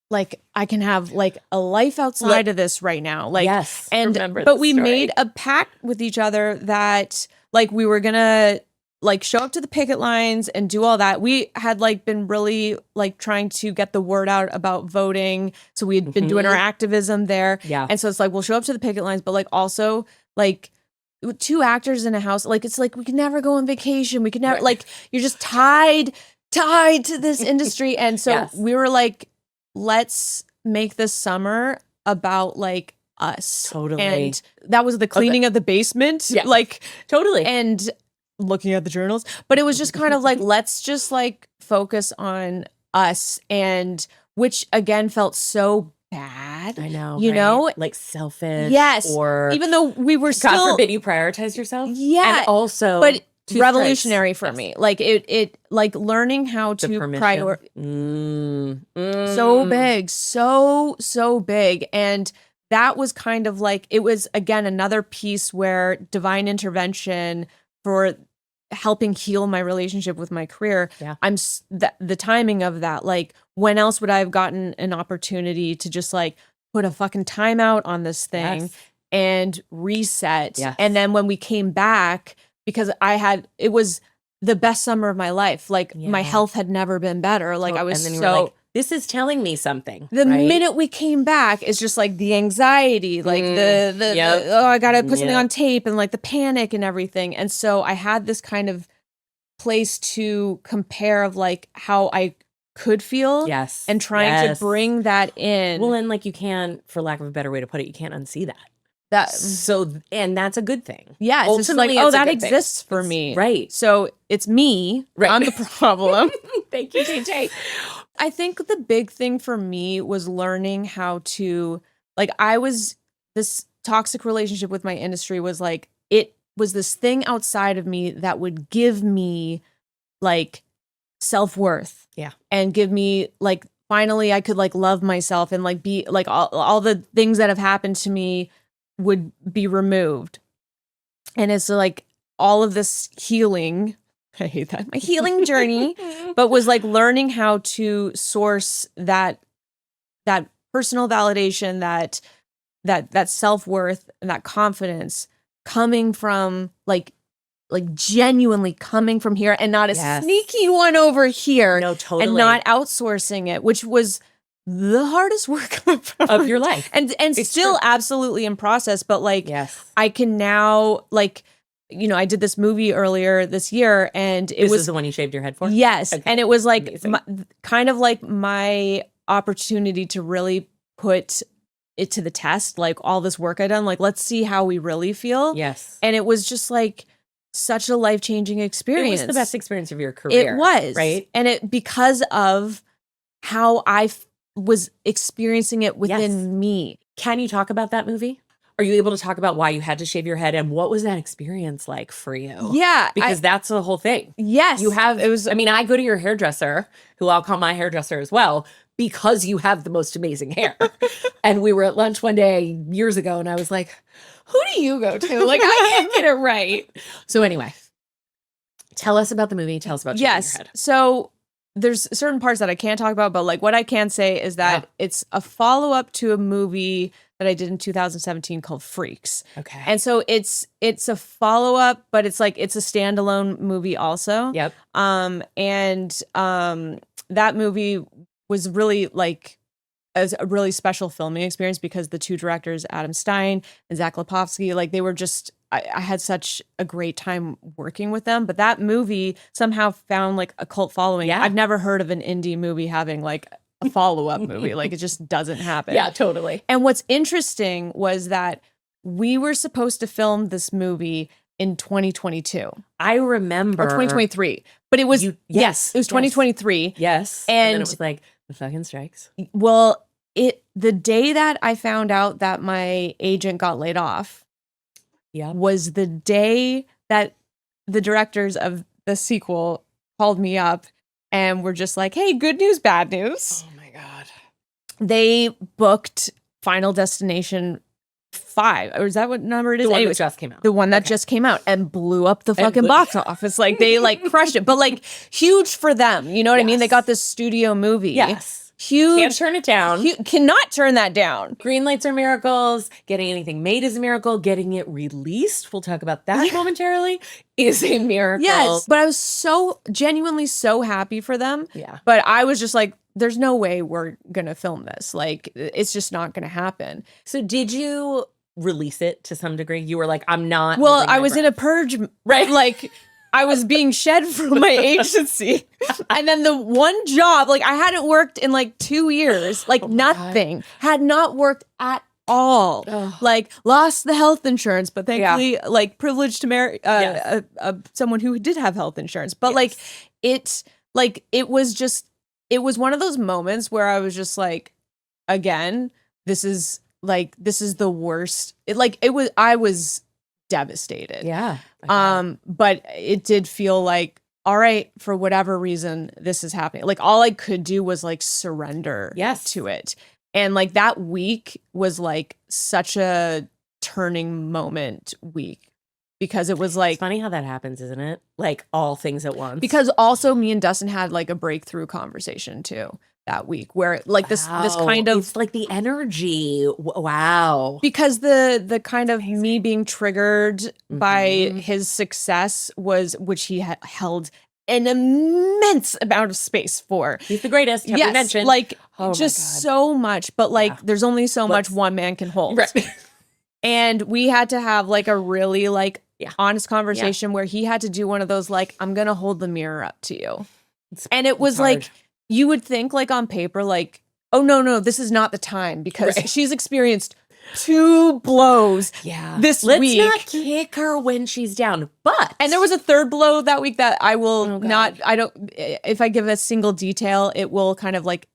Speaker 2: like I can have like a life outside of this right now. Like,
Speaker 1: yes.
Speaker 2: and
Speaker 1: Remember
Speaker 2: but
Speaker 1: the
Speaker 2: we
Speaker 1: story.
Speaker 2: made a pact with each other that like we were gonna like show up to the picket lines and do all that. We had like been really like trying to get the word out about voting. So we had been doing our activism there.
Speaker 1: Yeah.
Speaker 2: And so it's like we'll show up to the picket lines, but like also like with 2 actors in a house, like it's like we could never go on vacation. We could never like you're just tied to this industry. And so
Speaker 1: Yes.
Speaker 2: we were like, let's make this summer about like us.
Speaker 1: Totally.
Speaker 2: And that was the cleaning of the basement.
Speaker 1: Yeah.
Speaker 2: Like
Speaker 1: Totally.
Speaker 2: and looking at the journals. But it was just kind of like, let's just like focus on us, and which again felt so bad.
Speaker 1: I know.
Speaker 2: You
Speaker 1: right?
Speaker 2: know?
Speaker 1: Like selfish.
Speaker 2: Yes.
Speaker 1: Or
Speaker 2: Even though we were
Speaker 1: God
Speaker 2: still
Speaker 1: forbid you prioritize yourself.
Speaker 2: Yeah.
Speaker 1: And also
Speaker 2: but
Speaker 1: 2
Speaker 2: revolutionary
Speaker 1: strikes.
Speaker 2: for
Speaker 1: Yes.
Speaker 2: me. Like it like learning how
Speaker 1: The
Speaker 2: to
Speaker 1: permission.
Speaker 2: so big, so big. And that was kind of like, it was again another piece where divine intervention for helping heal my relationship with my career.
Speaker 1: Yeah.
Speaker 2: The timing of that, like when else would I have gotten an opportunity to just like put a fucking timeout on this thing
Speaker 1: Yes.
Speaker 2: and reset.
Speaker 1: Yes.
Speaker 2: And then when we came back, because it was the best summer of my life. Like my
Speaker 1: Yeah.
Speaker 2: health had never been better. Like I was
Speaker 1: and then you
Speaker 2: so
Speaker 1: were like, this is telling me something.
Speaker 2: the
Speaker 1: right?
Speaker 2: minute we came back, it's just like the anxiety, like the
Speaker 1: Yep.
Speaker 2: oh, I gotta put something
Speaker 1: Yep.
Speaker 2: on tape, and like the panic and everything. And so I had this kind of place to compare of like how I could feel,
Speaker 1: Yes.
Speaker 2: and trying to bring that in.
Speaker 1: Well, and like you can't, for lack of a better way to put it, you can't unsee that.
Speaker 2: that
Speaker 1: So, and that's a good thing.
Speaker 2: yeah, it's just like,
Speaker 1: Ultimately,
Speaker 2: oh,
Speaker 1: it's a
Speaker 2: that
Speaker 1: good thing.
Speaker 2: exists for me,
Speaker 1: Right.
Speaker 2: So it's me.
Speaker 1: Right.
Speaker 2: I'm the problem.
Speaker 1: Thank you, JJ.
Speaker 2: I think the big thing for me was learning how to, like, this toxic relationship with my industry was like, it was this thing outside of me that would give me like self-worth.
Speaker 1: Yeah.
Speaker 2: And give me like, finally I could like love myself and like be like all the things that have happened to me would be removed. And it's like all of this healing, I hate that, my healing journey, but was like learning how to source that personal validation, that self-worth and that confidence coming from like genuinely coming from here, and not a
Speaker 1: Yes.
Speaker 2: sneaky one over here.
Speaker 1: No, totally.
Speaker 2: And not outsourcing it, which was the hardest work
Speaker 1: of your life.
Speaker 2: and
Speaker 1: It's
Speaker 2: still
Speaker 1: true.
Speaker 2: absolutely in process, but like
Speaker 1: Yes.
Speaker 2: I can now, like, you know, I did this movie earlier this year, and it
Speaker 1: This
Speaker 2: was
Speaker 1: is the one you shaved your head for?
Speaker 2: yes,
Speaker 1: Okay.
Speaker 2: and it was like
Speaker 1: Amazing.
Speaker 2: kind of like my opportunity to really put it to the test, like all this work I done, like let's see how we really feel.
Speaker 1: Yes.
Speaker 2: And it was just like such a life-changing
Speaker 1: It
Speaker 2: experience.
Speaker 1: was the best experience of your career.
Speaker 2: It was,
Speaker 1: right?
Speaker 2: and it because of how I was experiencing it within
Speaker 1: Yes.
Speaker 2: me.
Speaker 1: Can you talk about that movie? Are you able to talk about why you had to shave your head and what was that experience like for you?
Speaker 2: Yeah,
Speaker 1: Because that's the whole thing.
Speaker 2: yes,
Speaker 1: You have,
Speaker 2: it was.
Speaker 1: I mean, I go to your hairdresser, who I'll call my hairdresser as well, because you have the most amazing hair. And we were at lunch one day years ago, and I was like, who do you go to? Like, I can't get it right. So anyway, tell us about the movie. Tell us about shaving
Speaker 2: Yes.
Speaker 1: your head.
Speaker 2: So there's certain parts that I can't talk about, but like what I can say is that it's a follow-up to a movie that I did in 2017 called Freaks.
Speaker 1: Okay.
Speaker 2: And so it's a follow-up, but it's like it's a standalone movie also.
Speaker 1: Yep.
Speaker 2: That movie was really like a really special filming experience because the two directors, Adam Stein and Zach Lipovsky, like they were just, I had such a great time working with them. But that movie somehow found like a cult following.
Speaker 1: Yeah.
Speaker 2: I've never heard of an indie movie having like a follow-up movie. Like it just doesn't happen.
Speaker 1: Yeah, totally.
Speaker 2: And what's interesting was that we were supposed to film this movie in 2022
Speaker 1: I remember.
Speaker 2: or 2023, but it was,
Speaker 1: You-
Speaker 2: yes, it was
Speaker 1: yes.
Speaker 2: 2023.
Speaker 1: Yes. And then
Speaker 2: And-
Speaker 1: it was like, the fucking strikes.
Speaker 2: Well, the day that I found out that my agent got laid off
Speaker 1: Yeah.
Speaker 2: was the day that the directors of the sequel called me up and were just like, hey, good news, bad news.
Speaker 1: Oh my God.
Speaker 2: They booked Final Destination 5. Or is that what number it is?
Speaker 1: The one that
Speaker 2: Anyways,
Speaker 1: just came out.
Speaker 2: the one that
Speaker 1: Okay.
Speaker 2: just came out and blew up the fucking
Speaker 1: blew-
Speaker 2: box office. Like they like crushed it, but like huge for them. You know what I mean? They
Speaker 1: Yes.
Speaker 2: got this studio movie.
Speaker 1: Yes.
Speaker 2: Huge.
Speaker 1: Can't turn it down.
Speaker 2: Cannot turn that down.
Speaker 1: Green lights are miracles. Getting anything made is a miracle. Getting it released, we'll talk about that momentarily, is a miracle.
Speaker 2: Yes. But I was so genuinely so happy for them.
Speaker 1: Yeah.
Speaker 2: But I was just like, there's no way we're going to film this. Like, it's just not going to happen.
Speaker 1: So did you release it to some degree? You were like, I'm not.
Speaker 2: Well,
Speaker 1: holding
Speaker 2: I
Speaker 1: my
Speaker 2: was in
Speaker 1: breath.
Speaker 2: a purge,
Speaker 1: Right.
Speaker 2: like, I was being shed from my agency. And then the one job, like, I hadn't worked in like 2 years, like, nothing, had not worked at all.
Speaker 1: Ugh.
Speaker 2: Like, lost the health insurance, but thankfully, like, privileged to marry
Speaker 1: Yes.
Speaker 2: someone who did have health insurance. But
Speaker 1: Yes.
Speaker 2: it was one of those moments where I was just like, again, this is the worst. I was devastated.
Speaker 1: Yeah.
Speaker 2: But it did feel like, all right, for whatever reason, this is happening. Like all I could do was like surrender
Speaker 1: Yes.
Speaker 2: to it. And like that week was like such a turning moment week because it was
Speaker 1: It's
Speaker 2: like,
Speaker 1: funny how that happens, isn't it? Like all things at once.
Speaker 2: because also me and Dustin had like a breakthrough conversation too that week where like this kind of,
Speaker 1: it's like the energy. Wow.
Speaker 2: because the kind of me being triggered by
Speaker 1: Mhm.
Speaker 2: his success was, which he held an immense amount of space for.
Speaker 1: He's the greatest. Have we mentioned?
Speaker 2: like
Speaker 1: Oh my
Speaker 2: just
Speaker 1: God.
Speaker 2: so much, but like
Speaker 1: Yeah.
Speaker 2: there's only so
Speaker 1: Let's-
Speaker 2: much one man can hold.
Speaker 1: Right.
Speaker 2: And we had to have like a really like
Speaker 1: Yeah.
Speaker 2: honest conversation where he had to do one of those like, I'm gonna hold the mirror up to you. And it was
Speaker 1: It's
Speaker 2: like,
Speaker 1: hard.
Speaker 2: you would think like on paper, like, oh no, this is not the time because
Speaker 1: Right.
Speaker 2: she's experienced 2 blows.
Speaker 1: Yeah.
Speaker 2: This
Speaker 1: Let's
Speaker 2: week.
Speaker 1: not kick her when she's down. But
Speaker 2: And there was a third blow that week that I will
Speaker 1: Oh, God.
Speaker 2: not, if I give a single detail, it will kind of like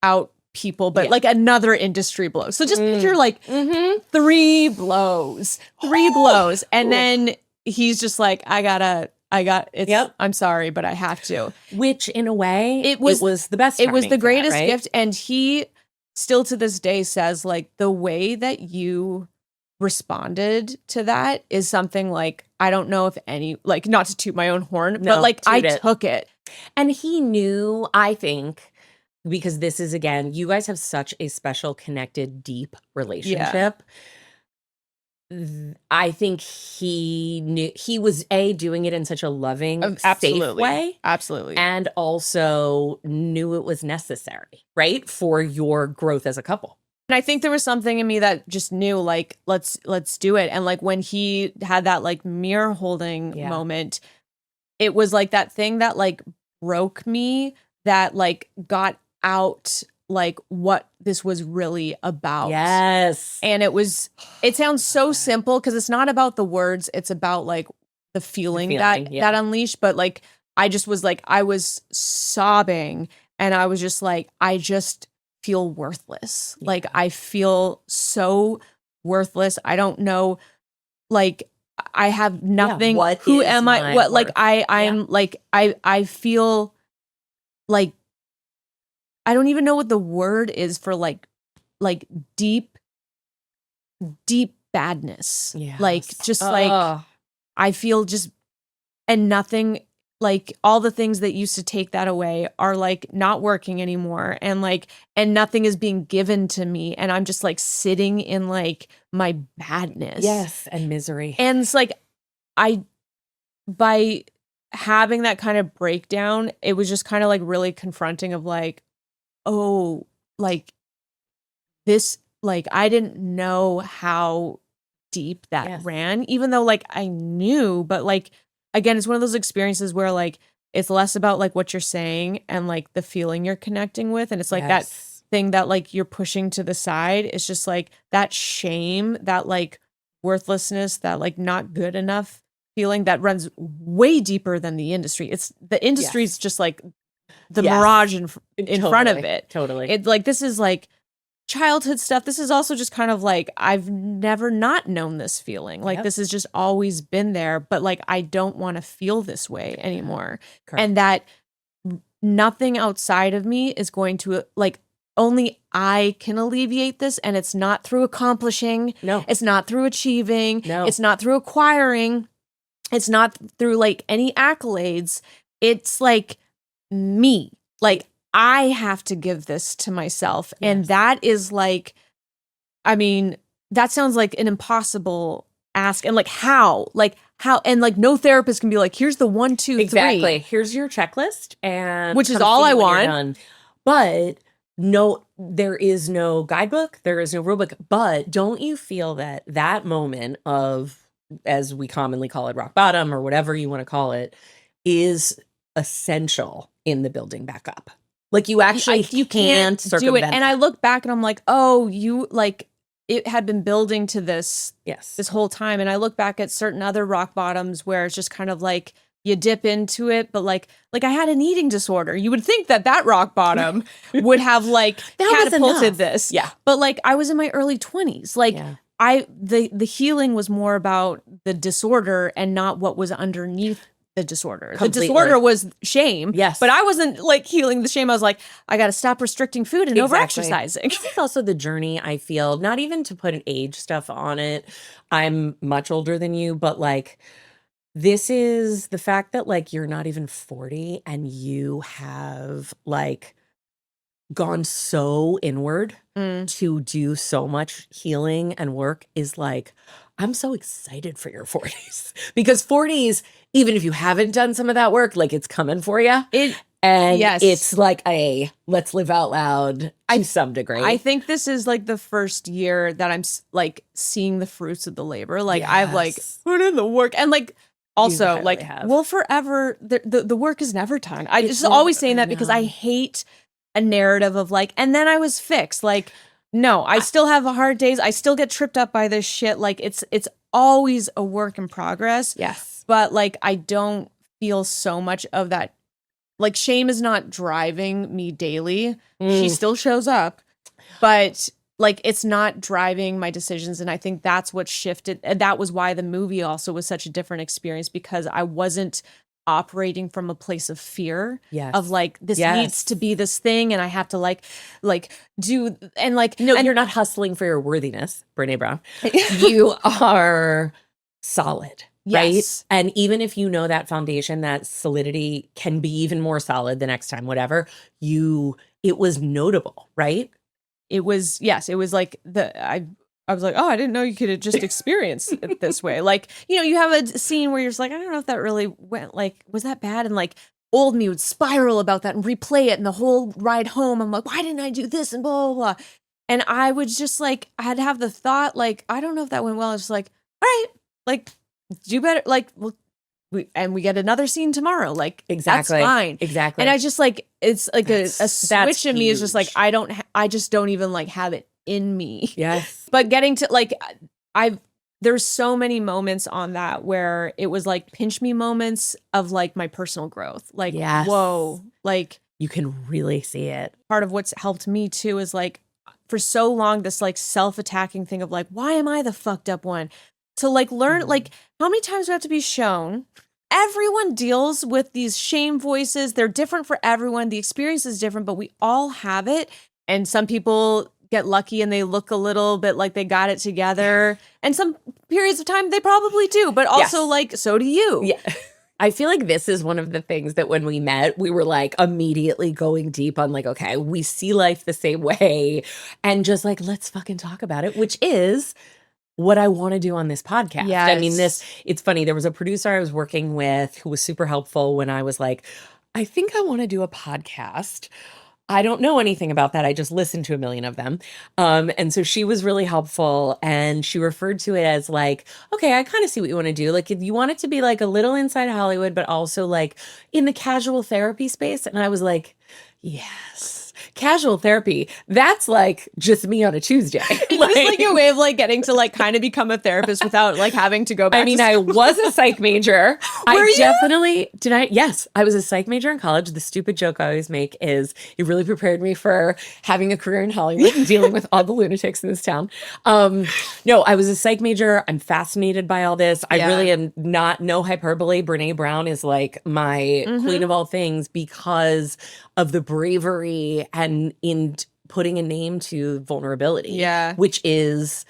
Speaker 2: out people, but
Speaker 1: Yeah.
Speaker 2: like another industry blow. So just
Speaker 1: Mm.
Speaker 2: picture like
Speaker 1: Mhm.
Speaker 2: 3 blows. And
Speaker 1: Ooh.
Speaker 2: then he's just like, I gotta
Speaker 1: Yep.
Speaker 2: I'm sorry, but I have to.
Speaker 1: Which in a way,
Speaker 2: It was
Speaker 1: the best
Speaker 2: It was
Speaker 1: timing
Speaker 2: the
Speaker 1: for that,
Speaker 2: greatest
Speaker 1: right?
Speaker 2: gift. And he still to this day says, like, the way that you responded to that is something like, I don't know if any, like, not to toot my own horn,
Speaker 1: No,
Speaker 2: but like I
Speaker 1: toot it.
Speaker 2: took it.
Speaker 1: And he knew, I think, because this is, again, you guys have such a special, connected, deep relationship. I think he knew he was doing it in such a loving, safe
Speaker 2: Absolutely.
Speaker 1: way,
Speaker 2: Absolutely.
Speaker 1: and also knew it was necessary, right, for your growth as a couple.
Speaker 2: And I think there was something in me that just knew, like, let's do it. And like when he had that like mirror holding
Speaker 1: Yeah.
Speaker 2: moment, it was like that thing that like broke me, that like got out like what this was really about.
Speaker 1: Yes.
Speaker 2: And it sounds so simple because it's not about the words, it's about like the feeling, that unleashed. But like I just was like, I was sobbing and I was just like, I just feel worthless.
Speaker 1: Yeah.
Speaker 2: Like I feel so worthless. I don't know, like I have nothing. Who am I? What, like I'm like I feel like I don't even know what the word is for like deep badness.
Speaker 1: Yes.
Speaker 2: Like just like I feel just, and nothing, like all the things that used to take that away are like not working anymore, and like, and nothing is being given to me, and I'm just like sitting in like my badness.
Speaker 1: Yes, and misery.
Speaker 2: And it's like by having that kind of breakdown, it was just kind of like really confronting of like, oh, like this, like I didn't know how deep that ran, even though like I knew, but like, again, it's one of those experiences where like it's less about like what you're saying and like the feeling you're connecting with, and it's like that thing that like you're pushing to the side. It's just like that shame, that like worthlessness, that like not good enough feeling that runs way deeper than the industry. It's the industry's just like the mirage in front of it.
Speaker 1: Totally.
Speaker 2: It like, this is like childhood stuff. This is also just kind of like, I've never not known this feeling. Like this has just always been there, but like I don't want to feel this way anymore.
Speaker 1: Correct.
Speaker 2: And that nothing outside of me is going to, like, only I can alleviate this, and it's not through accomplishing.
Speaker 1: No.
Speaker 2: It's not through achieving.
Speaker 1: No.
Speaker 2: It's not through acquiring. It's not through like any accolades. It's like me. Like I have to give this to myself.
Speaker 1: Yes.
Speaker 2: And that is like, I mean, that sounds like an impossible ask. And like how, and like no therapist can be like, here's the 1, 2, 3.
Speaker 1: Exactly. Here's your checklist, and
Speaker 2: which is all I want.
Speaker 1: But no, there is no guidebook. There is no rulebook. But don't you feel that moment of, as we commonly call it, rock bottom, or whatever you want to call it, is essential in the building back up? Like you actually you can't do it.
Speaker 2: And I look back and I'm like, oh, you like, it had been building to this whole time. And I look back at certain other rock bottoms where it's just kind of like you dip into it, but like I had an eating disorder. You would think that rock bottom would have like catapulted this.
Speaker 1: Yeah.
Speaker 2: But like I was in my early 20s. Like the healing was more about the disorder and not what was underneath the disorder.
Speaker 1: Completely.
Speaker 2: The disorder was shame.
Speaker 1: Yes.
Speaker 2: But I wasn't like healing the shame. I was like, I got to stop restricting food and over-exercising.
Speaker 1: This is also the journey, I feel, not even to put an age stuff on it. I'm much older than you, but like, this is the fact that like you're not even 40 and you have like gone so inward to do so much healing and work is like, I'm so excited for your 40s, because 40s, even if you haven't done some of that work, like it's coming for you. It's like a let's live out loud to some degree.
Speaker 2: I think this is like the first year that I'm like seeing the fruits of the labor. Like I've like put in the work, and like also like we'll forever, the work is never done. I just always saying that because I hate a narrative of like, and then I was fixed. Like, no, I still have hard days. I still get tripped up by this shit. Like it's always a work in progress.
Speaker 1: Yes.
Speaker 2: But like, I don't feel so much of that. Like shame is not driving me daily. She still shows up, but like, it's not driving my decisions. And I think that's what shifted. And that was why the movie also was such a different experience, because I wasn't operating from a place of fear
Speaker 1: Yes.
Speaker 2: of like this
Speaker 1: Yes.
Speaker 2: needs to be this thing and I have to like do and like
Speaker 1: No,
Speaker 2: and
Speaker 1: you're not hustling for your worthiness, Brene Brown. You are solid, right?
Speaker 2: Yes.
Speaker 1: And even if you know that foundation, that solidity can be even more solid the next time, whatever, it was notable, right?
Speaker 2: It was like I was like, oh, I didn't know you could just experience it this way. Like, you know, you have a scene where you're just like, I don't know if that really went, like, was that bad? And like old me would spiral about that and replay it. And the whole ride home, I'm like, why didn't I do this? And blah, blah, blah. And I would just like, I'd have the thought, like, I don't know if that went well. I was like, all right, like, do better. Like, well, we get another scene tomorrow. Like,
Speaker 1: Exactly.
Speaker 2: that's fine.
Speaker 1: Exactly.
Speaker 2: And I just like, it's like a
Speaker 1: That's
Speaker 2: switch in me is just like,
Speaker 1: huge.
Speaker 2: I just don't even like have it in me.
Speaker 1: Yes.
Speaker 2: But getting to like, there's so many moments on that where it was like pinch me moments of like my personal growth. Like,
Speaker 1: Yes.
Speaker 2: whoa, like
Speaker 1: You can really see it.
Speaker 2: part of what's helped me too is like for so long, this like self-attacking thing of like, why am I the fucked up one? To like learn, like how many times do I have to be shown? Everyone deals with these shame voices. They're different for everyone. The experience is different, but we all have it. And some people get lucky and they look a little bit like they got it together. And some periods of time they probably do, but also
Speaker 1: Yes.
Speaker 2: like, so do you.
Speaker 1: Yeah. I feel like this is one of the things that when we met, we were like immediately going deep on like, okay, we see life the same way and just like, let's fucking talk about it, which is what I want to do on this podcast. I mean,
Speaker 2: Yes.
Speaker 1: it's funny. There was a producer I was working with who was super helpful when I was like, I think I want to do a podcast. I don't know anything about that. I just listened to a million of them. And so she was really helpful and she referred to it as like, okay, I kind of see what you want to do. Like if you want it to be like a little inside Hollywood, but also like in the casual therapy space. And I was like, yes. Casual therapy. That's like just me on a Tuesday.
Speaker 2: It was like a way of like getting to like kind of become a therapist without like having to go back.
Speaker 1: I mean,
Speaker 2: to
Speaker 1: I was a psych major.
Speaker 2: Were
Speaker 1: I
Speaker 2: you?
Speaker 1: definitely did. Yes, I was a psych major in college. The stupid joke I always make is it really prepared me for having a career in Hollywood and dealing with all the lunatics in this town. No, I was a psych major. I'm fascinated by all this. I
Speaker 2: Yeah.
Speaker 1: really am not, no hyperbole. Brene Brown is like my queen of all things because of the bravery and in putting a name to vulnerability.
Speaker 2: Yeah.
Speaker 1: Which is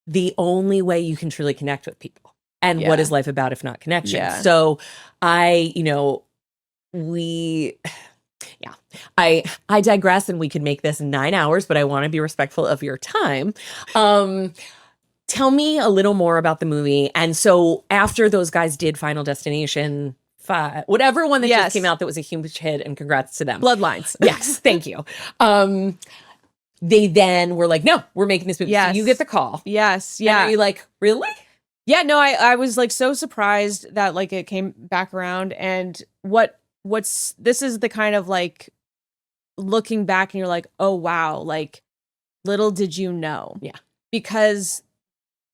Speaker 1: the only way you can truly connect with people. And what
Speaker 2: Yeah.
Speaker 1: is life about if not connection?
Speaker 2: Yeah.
Speaker 1: So I digress and we could make this 9 hours, but I want to be respectful of your time. Tell me a little more about the movie. And so after those guys did Final Destination 5, whatever one that
Speaker 2: Yes.
Speaker 1: just came out that was a huge hit, and congrats to them.
Speaker 2: Bloodlines.
Speaker 1: Yes, thank you. They then were like, no, we're making this movie.
Speaker 2: Yes.
Speaker 1: So you get the call.
Speaker 2: Yes.
Speaker 1: And
Speaker 2: Yeah.
Speaker 1: are you like, really?
Speaker 2: Yeah, no, I was like so surprised that like it came back around and what's this is the kind of like looking back and you're like, oh wow, like little did you know.
Speaker 1: Yeah.
Speaker 2: Because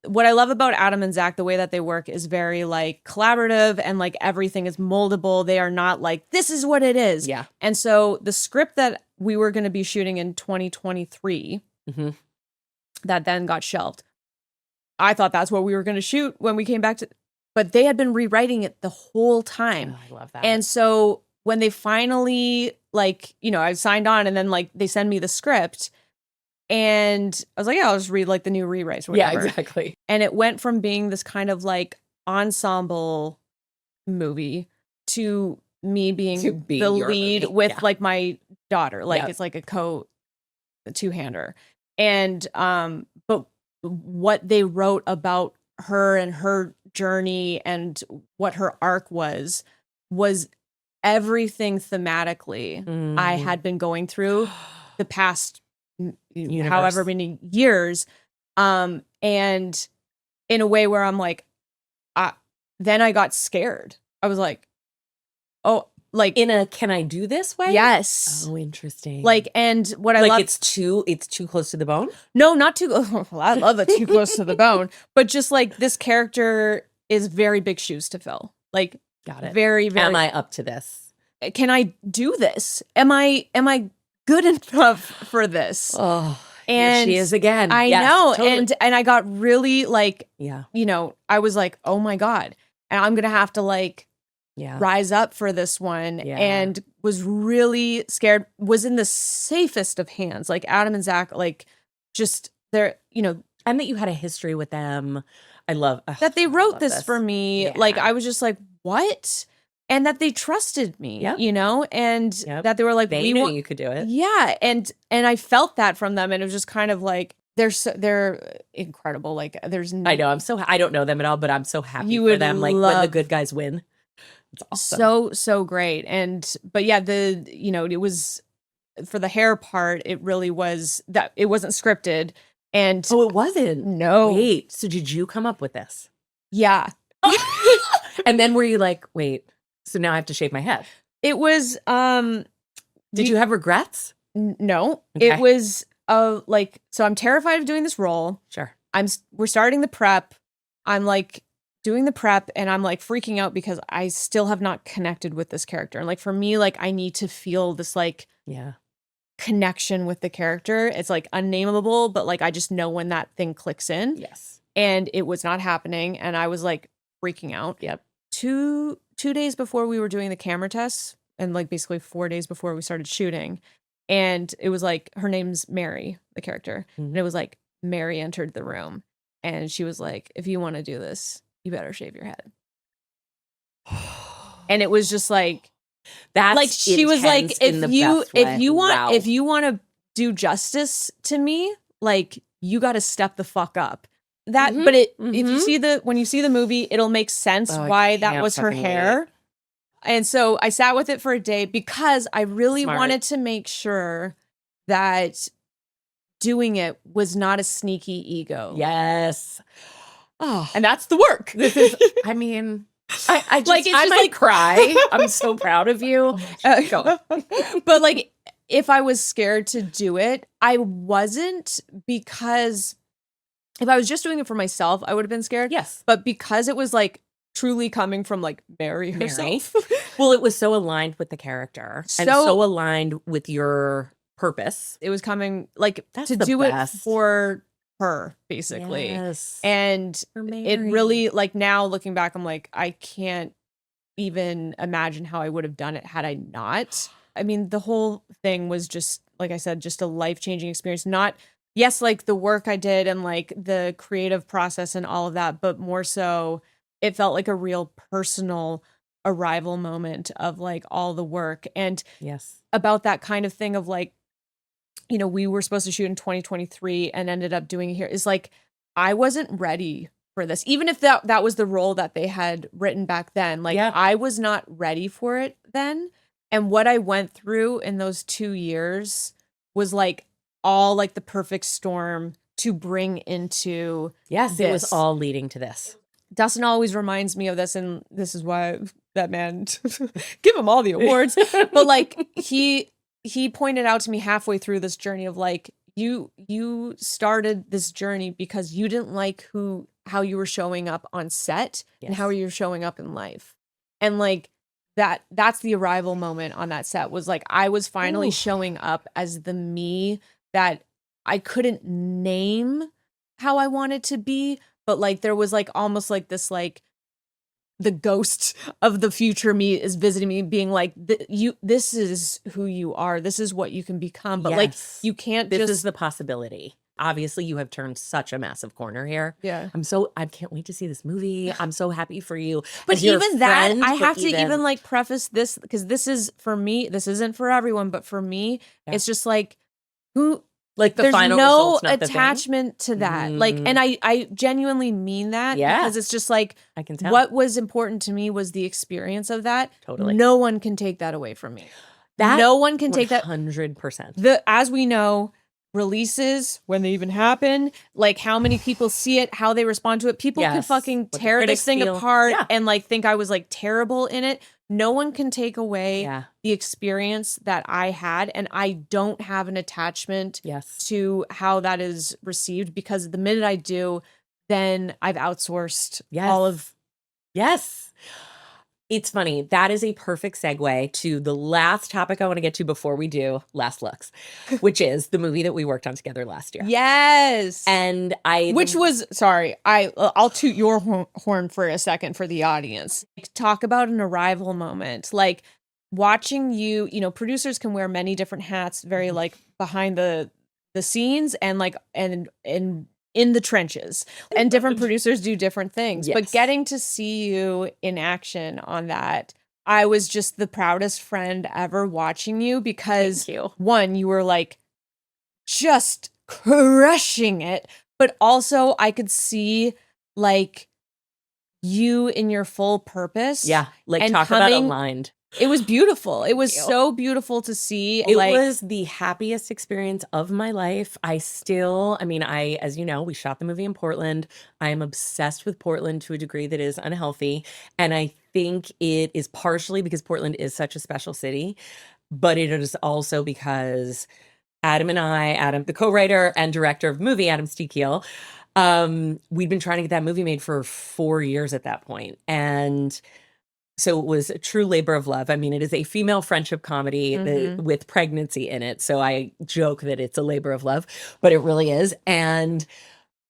Speaker 2: what I love about Adam and Zach, the way that they work is very like collaborative and like everything is moldable. They are not like, this is what it is.
Speaker 1: Yeah.
Speaker 2: And so the script that we were going to be shooting in 2023
Speaker 1: Mhm.
Speaker 2: that then got shelved. I thought that's what we were going to shoot when we came back to, but they had been rewriting it the whole time.
Speaker 1: Oh, I love that.
Speaker 2: And so when they finally like, I signed on and then like they send me the script and I was like, yeah, I'll just read like the new rewrites or
Speaker 1: yeah,
Speaker 2: whatever.
Speaker 1: exactly.
Speaker 2: And it went from being this kind of like ensemble movie to me being
Speaker 1: To be
Speaker 2: the
Speaker 1: your
Speaker 2: lead
Speaker 1: movie,
Speaker 2: with
Speaker 1: yeah.
Speaker 2: like my daughter. Like
Speaker 1: Yeah.
Speaker 2: it's like a two-hander. And but what they wrote about her and her journey and what her arc was everything thematically I
Speaker 1: Mm.
Speaker 2: had been going through the past
Speaker 1: Universe.
Speaker 2: however many years. And in a way where I'm like, then I got scared. I was like, oh, like,
Speaker 1: in a can I do this way?
Speaker 2: yes.
Speaker 1: Oh, interesting.
Speaker 2: Like, and what I
Speaker 1: like
Speaker 2: love,
Speaker 1: it's too close to the bone.
Speaker 2: no, not too, well, I love it too close to the bone, but just like this character is very big shoes to fill. Like,
Speaker 1: Got it.
Speaker 2: very, very,
Speaker 1: Am I up to this?
Speaker 2: can I do this? Am I good enough for this?
Speaker 1: Oh,
Speaker 2: And
Speaker 1: here she is again.
Speaker 2: I
Speaker 1: Yes,
Speaker 2: know.
Speaker 1: totally.
Speaker 2: And I got really like,
Speaker 1: yeah,
Speaker 2: I was like, oh my God. And I'm going to have to like
Speaker 1: Yeah.
Speaker 2: rise up for this one
Speaker 1: Yeah.
Speaker 2: and was really scared, was in the safest of hands. Like Adam and Zach, like just they're,
Speaker 1: And that you had a history with them. I love
Speaker 2: that they
Speaker 1: I
Speaker 2: wrote
Speaker 1: love
Speaker 2: this for me. Like
Speaker 1: Yeah.
Speaker 2: I was just like, what? And that they trusted me,
Speaker 1: Yep.
Speaker 2: and
Speaker 1: Yep.
Speaker 2: that they were like,
Speaker 1: They
Speaker 2: we
Speaker 1: knew
Speaker 2: want,
Speaker 1: you could do it.
Speaker 2: yeah. And I felt that from them. And it was just kind of like, they're incredible. Like there's
Speaker 1: I know. I don't know them at all, but I'm so happy
Speaker 2: You
Speaker 1: for
Speaker 2: would
Speaker 1: them. Like when the
Speaker 2: love-
Speaker 1: good guys win. It's awesome.
Speaker 2: so great. But yeah, it was for the hair part, it really was that it wasn't scripted. And
Speaker 1: Oh, it wasn't.
Speaker 2: no.
Speaker 1: Wait. So did you come up with this?
Speaker 2: Yeah.
Speaker 1: And then were you like, wait, so now I have to shave my head?
Speaker 2: It was
Speaker 1: Did you have regrets?
Speaker 2: no.
Speaker 1: Okay.
Speaker 2: It was like, so I'm terrified of doing this role.
Speaker 1: Sure.
Speaker 2: We're starting the prep. I'm like doing the prep and I'm like freaking out because I still have not connected with this character. And like for me, like I need to feel this like
Speaker 1: Yeah.
Speaker 2: connection with the character. It's like unnameable, but like I just know when that thing clicks in.
Speaker 1: Yes.
Speaker 2: And it was not happening. And I was like freaking out.
Speaker 1: Yep.
Speaker 2: 2 days before we were doing the camera tests, and like basically 4 days before we started shooting. And it was like, her name's Mary, the character. And it was like, Mary entered the room and she was like, if you want to do this, you better shave your head. And it was just like,
Speaker 1: That's
Speaker 2: like she was like,
Speaker 1: intense in the
Speaker 2: if
Speaker 1: best way.
Speaker 2: you want
Speaker 1: Wow.
Speaker 2: if you want to do justice to me, like you got to step the fuck up. That
Speaker 1: Mhm,
Speaker 2: but if
Speaker 1: mhm.
Speaker 2: you see when you see the movie, it'll make sense
Speaker 1: Oh, I
Speaker 2: why that
Speaker 1: can't
Speaker 2: was her
Speaker 1: fucking
Speaker 2: hair. And so I sat with it for a day because I really
Speaker 1: Smart.
Speaker 2: wanted to make sure that doing it was not a sneaky ego.
Speaker 1: Yes.
Speaker 2: Oh,
Speaker 1: And that's the work. This is, I mean, I just,
Speaker 2: Like, it's
Speaker 1: I
Speaker 2: just
Speaker 1: might
Speaker 2: like-
Speaker 1: cry. I'm so proud of you. Go.
Speaker 2: But like if I was scared to do it, I wasn't, because if I was just doing it for myself, I would have been scared.
Speaker 1: Yes.
Speaker 2: But because it was like truly coming from like Mary
Speaker 1: Mary.
Speaker 2: herself.
Speaker 1: Well, it was so aligned with the character and
Speaker 2: So-
Speaker 1: so aligned with your purpose.
Speaker 2: It was coming like
Speaker 1: That's
Speaker 2: to
Speaker 1: the
Speaker 2: do
Speaker 1: best.
Speaker 2: it for her, basically.
Speaker 1: Yes.
Speaker 2: And
Speaker 1: For
Speaker 2: it
Speaker 1: Mary.
Speaker 2: really, like now looking back, I'm like, I can't even imagine how I would have done it had I not. I mean, the whole thing was just, like I said, just a life-changing experience. Not, yes, like the work I did and like the creative process and all of that, but more so it felt like a real personal arrival moment of like all the work. And
Speaker 1: Yes.
Speaker 2: about that kind of thing of like, we were supposed to shoot in 2023 and ended up doing it here, is like, I wasn't ready for this. Even if that was the role that they had written back then, like
Speaker 1: Yeah.
Speaker 2: I was not ready for it then. And what I went through in those 2 years was like all like the perfect storm to bring into
Speaker 1: Yes. It was
Speaker 2: this.
Speaker 1: all leading to this.
Speaker 2: Dustin always reminds me of this, and this is why that man give him all the awards. But like he pointed out to me halfway through this journey of like, you started this journey because you didn't like how you were showing up on set and how you were showing up in life. And like that's the arrival moment on that set, was like I was finally
Speaker 1: Oof.
Speaker 2: showing up as the me that I couldn't name how I wanted to be, but like there was like almost like this like the ghost of the future me is visiting me, being like, this is who you are, this is what you can become, but like
Speaker 1: Yes.
Speaker 2: you can't
Speaker 1: This
Speaker 2: just
Speaker 1: is the possibility. Obviously, you have turned such a massive corner here.
Speaker 2: yeah.
Speaker 1: I can't wait to see this movie. I'm so happy for you.
Speaker 2: But
Speaker 1: as your
Speaker 2: even that,
Speaker 1: friend,
Speaker 2: I
Speaker 1: but
Speaker 2: have to even like preface this, because this is for me, this isn't for everyone, but for me,
Speaker 1: Yeah.
Speaker 2: it's just like, who
Speaker 1: like the
Speaker 2: there's
Speaker 1: final
Speaker 2: no
Speaker 1: result's not the thing.
Speaker 2: attachment to that. Like,
Speaker 1: Mhm.
Speaker 2: and I genuinely mean that,
Speaker 1: Yeah.
Speaker 2: because it's just like,
Speaker 1: I can tell.
Speaker 2: what was important to me was the experience of that.
Speaker 1: Totally.
Speaker 2: No one can take that away from me.
Speaker 1: That
Speaker 2: No one can take that.
Speaker 1: 100%.
Speaker 2: As we know, releases, when they even happen, like how many people see it, how they respond to it. People could
Speaker 1: Yes.
Speaker 2: fucking
Speaker 1: What the
Speaker 2: tear this
Speaker 1: critics
Speaker 2: thing
Speaker 1: feel.
Speaker 2: apart
Speaker 1: Yeah.
Speaker 2: and like think I was like terrible in it. No one can take away
Speaker 1: Yeah.
Speaker 2: the experience that I had, and I don't have an attachment
Speaker 1: Yes.
Speaker 2: to how that is received, because the minute I do, then I've outsourced
Speaker 1: Yes.
Speaker 2: all of
Speaker 1: Yes. It's funny. That is a perfect segue to the last topic I want to get to before we do Last Looks, which is the movie that we worked on together last year.
Speaker 2: Yes.
Speaker 1: And
Speaker 2: which was, sorry, I'll toot your horn for a second for the audience. Talk about an arrival moment. Like watching you, producers can wear many different hats, very like behind the scenes and like and in the trenches, and different producers do different things.
Speaker 1: Yes.
Speaker 2: But getting to see you in action on that, I was just the proudest friend ever watching you, because
Speaker 1: Thank you.
Speaker 2: one, you were like just crushing it, but also I could see like you in your full purpose.
Speaker 1: Yeah, like
Speaker 2: and
Speaker 1: talk about aligned.
Speaker 2: It was beautiful. It was
Speaker 1: you.
Speaker 2: so beautiful to see.
Speaker 1: It was the happiest experience of my life. As you know, we shot the movie in Portland. I am obsessed with Portland to a degree that is unhealthy. And I think it is partially because Portland is such a special city, but it is also because Adam and I, Adam, the co-writer and director of the movie, Adam Stekiel, we'd been trying to get that movie made for 4 years at that point. And so it was a true labor of love. I mean, it is a female friendship comedy with pregnancy in it. So I joke that it's a labor of love, but it really is. And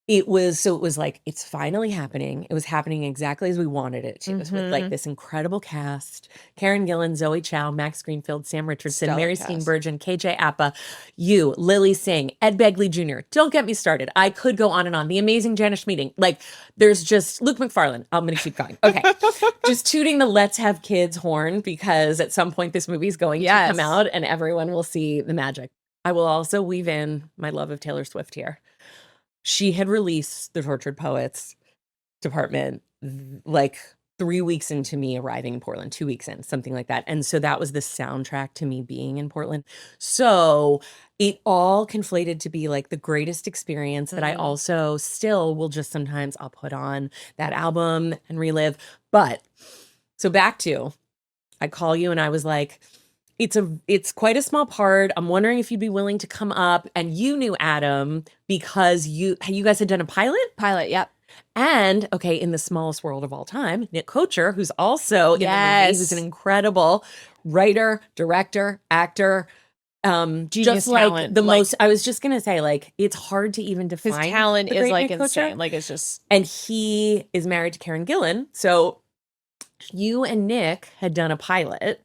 Speaker 1: it was like, it's finally happening. It was happening exactly as we wanted it to. It was with like this incredible cast: Karen Gillan, Zoe Chow, Max Greenfield, Sam Richardson,
Speaker 2: Stellar
Speaker 1: Mary
Speaker 2: cast.
Speaker 1: Steenburgen, KJ Appa, you, Lily Singh, Ed Begley Jr. Don't get me started. I could go on and on. The amazing Janice Meeting. Like, there's just Luke McFarlane. I'm going to keep going. Okay. Just tooting the Let's Have Kids horn, because at some point this movie is going to come out and everyone will see the magic. I will also weave in my love of Taylor Swift here. She had released the Tortured Poets department like 3 weeks into me arriving in Portland, 2 weeks in, something like that. And so that was the soundtrack to me being in Portland. So it all conflated to be like the greatest experience that I also still will just sometimes I'll put on that album and relive. But so back to, I call you and I was like, it's quite a small part. I'm wondering if you'd be willing to come up. And you knew Adam because you guys had done a pilot.
Speaker 2: Yep.
Speaker 1: And okay, in the smallest world of all time, Nick Kocher, who's also in the movie, who's an incredible writer, director, actor,
Speaker 2: Genius
Speaker 1: just like
Speaker 2: talent.
Speaker 1: the most. I was just gonna say, like, it's hard to even define.
Speaker 2: His talent
Speaker 1: the
Speaker 2: is
Speaker 1: great
Speaker 2: like
Speaker 1: Nick
Speaker 2: insane.
Speaker 1: Kocher.
Speaker 2: Like, it's just.
Speaker 1: And he is married to Karen Gillan. So you and Nick had done a pilot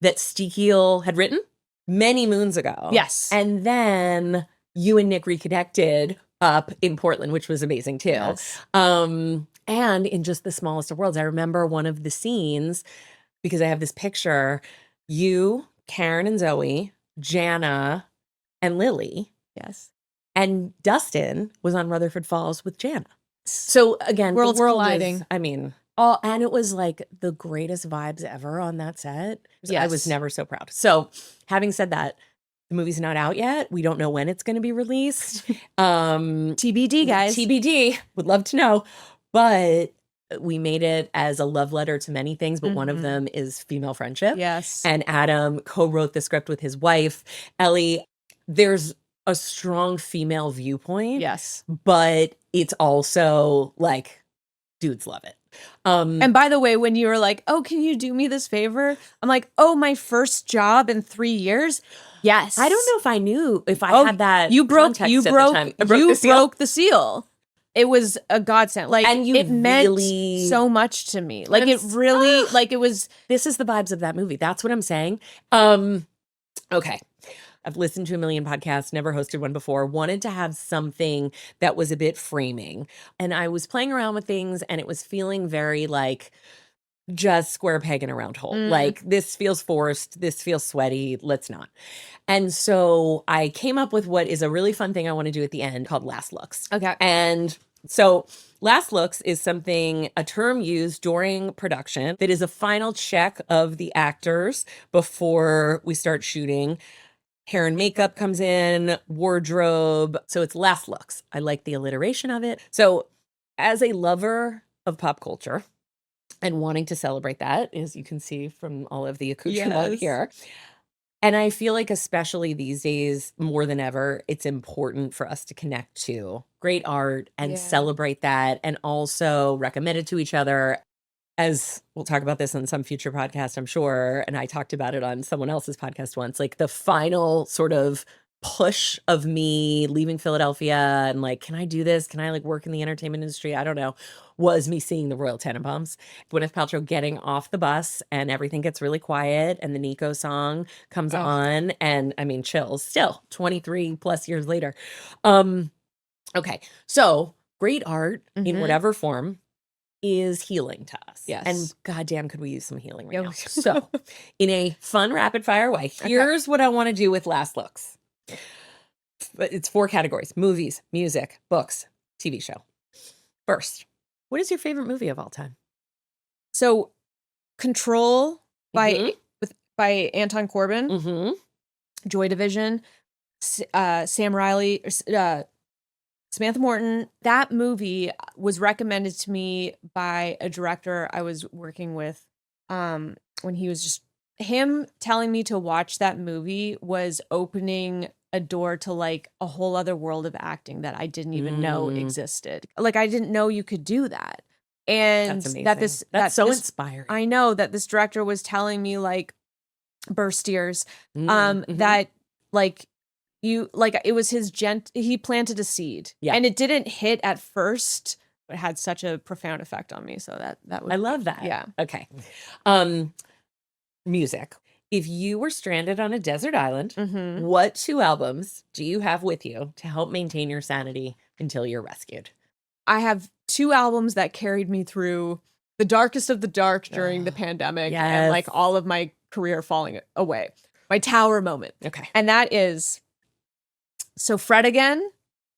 Speaker 1: that Stekiel had written many moons ago.
Speaker 2: Yes.
Speaker 1: And then you and Nick reconnected up in Portland, which was amazing too.
Speaker 2: Yes.
Speaker 1: And in just the smallest of worlds, I remember one of the scenes, because I have this picture, you, Karen and Zoe, Jana, and Lily.
Speaker 2: Yes.
Speaker 1: And Dustin was on Rutherford Falls with Jana. So again,
Speaker 2: Worlds
Speaker 1: the world
Speaker 2: colliding.
Speaker 1: and it was like the greatest vibes ever on that set. I was never so proud. So having said that, the movie's not out yet. We don't know when it's going to be released.
Speaker 2: TBD, guys.
Speaker 1: TBD. Would love to know. But we made it as a love letter to many things, but one of them is female friendship.
Speaker 2: Yes.
Speaker 1: And Adam co-wrote the script with his wife, Ellie. There's a strong female viewpoint.
Speaker 2: Yes.
Speaker 1: But it's also like, dudes love it.
Speaker 2: And by the way, when you were like, "Oh, can you do me this favor?" I'm like, "Oh, my first job in 3 years." Yes.
Speaker 1: I don't know if I knew if I had that.
Speaker 2: You broke
Speaker 1: the
Speaker 2: seal. It was a godsend. Like,
Speaker 1: and
Speaker 2: it meant so much to me. Like, it really, like, it was.
Speaker 1: This is the vibes of that movie. That's what I'm saying. Okay. I've listened to a million podcasts, never hosted one before, wanted to have something that was a bit framing. And I was playing around with things and it was feeling very like just square peg in a round hole. Like, this feels forced, this feels sweaty, let's not. And so I came up with what is a really fun thing I want to do at the end called Last Looks.
Speaker 2: Okay.
Speaker 1: And so Last Looks is a term used during production that is a final check of the actors before we start shooting. Hair and makeup comes in, wardrobe. So it's Last Looks. I like the alliteration of it. So as a lover of pop culture and wanting to celebrate that, as you can see from all of the accoutrement here, and I feel like especially these days, more than ever, it's important for us to connect to great art and celebrate that, and also recommend it to each other as we'll talk about this on some future podcast, I'm sure, and I talked about it on someone else's podcast once, like the final sort of push of me leaving Philadelphia and like, can I do this? Can I like work in the entertainment industry? I don't know. Was me seeing the Royal Tenenbaums. Gwyneth Paltrow getting off the bus and everything gets really quiet and the Nico song comes
Speaker 2: Oh.
Speaker 1: on, and I mean, chills still 23 plus years later. Okay. So great art in
Speaker 2: Mhm.
Speaker 1: whatever form is healing to us.
Speaker 2: Yes.
Speaker 1: And goddamn, could we use some healing right
Speaker 2: Yeah.
Speaker 1: now? So, in a fun rapid fire way, here's what I want to do with last looks. But it's 4 categories: movies, music, books, TV show. First, what is your favorite movie of all time?
Speaker 2: So, Control by
Speaker 1: Mhm.
Speaker 2: by Anton Corbijn,
Speaker 1: Mm-hmm.
Speaker 2: Joy Division, Sam Riley, Samantha Morton. That movie was recommended to me by a director I was working with when he was just him telling me to watch that movie was opening a door to like a whole other world of acting that I didn't even know existed. Like I didn't know you could do that. And
Speaker 1: That's amazing.
Speaker 2: that's
Speaker 1: so
Speaker 2: this,
Speaker 1: inspiring.
Speaker 2: I know that this director was telling me like burst ears
Speaker 1: Mhm.
Speaker 2: that like you like it was his he planted a seed.
Speaker 1: Yeah.
Speaker 2: And it didn't hit at first, but it had such a profound effect on me. So that was
Speaker 1: I love that.
Speaker 2: Yeah.
Speaker 1: Okay. Music. If you were stranded on a desert island,
Speaker 2: Mhm.
Speaker 1: what 2 albums do you have with you to help maintain your sanity until you're rescued?
Speaker 2: I have 2 albums that carried me through the darkest of the dark during the pandemic and like
Speaker 1: Yes.
Speaker 2: all of my career falling away. My tower moment.
Speaker 1: Okay.
Speaker 2: And that is so Fred Again,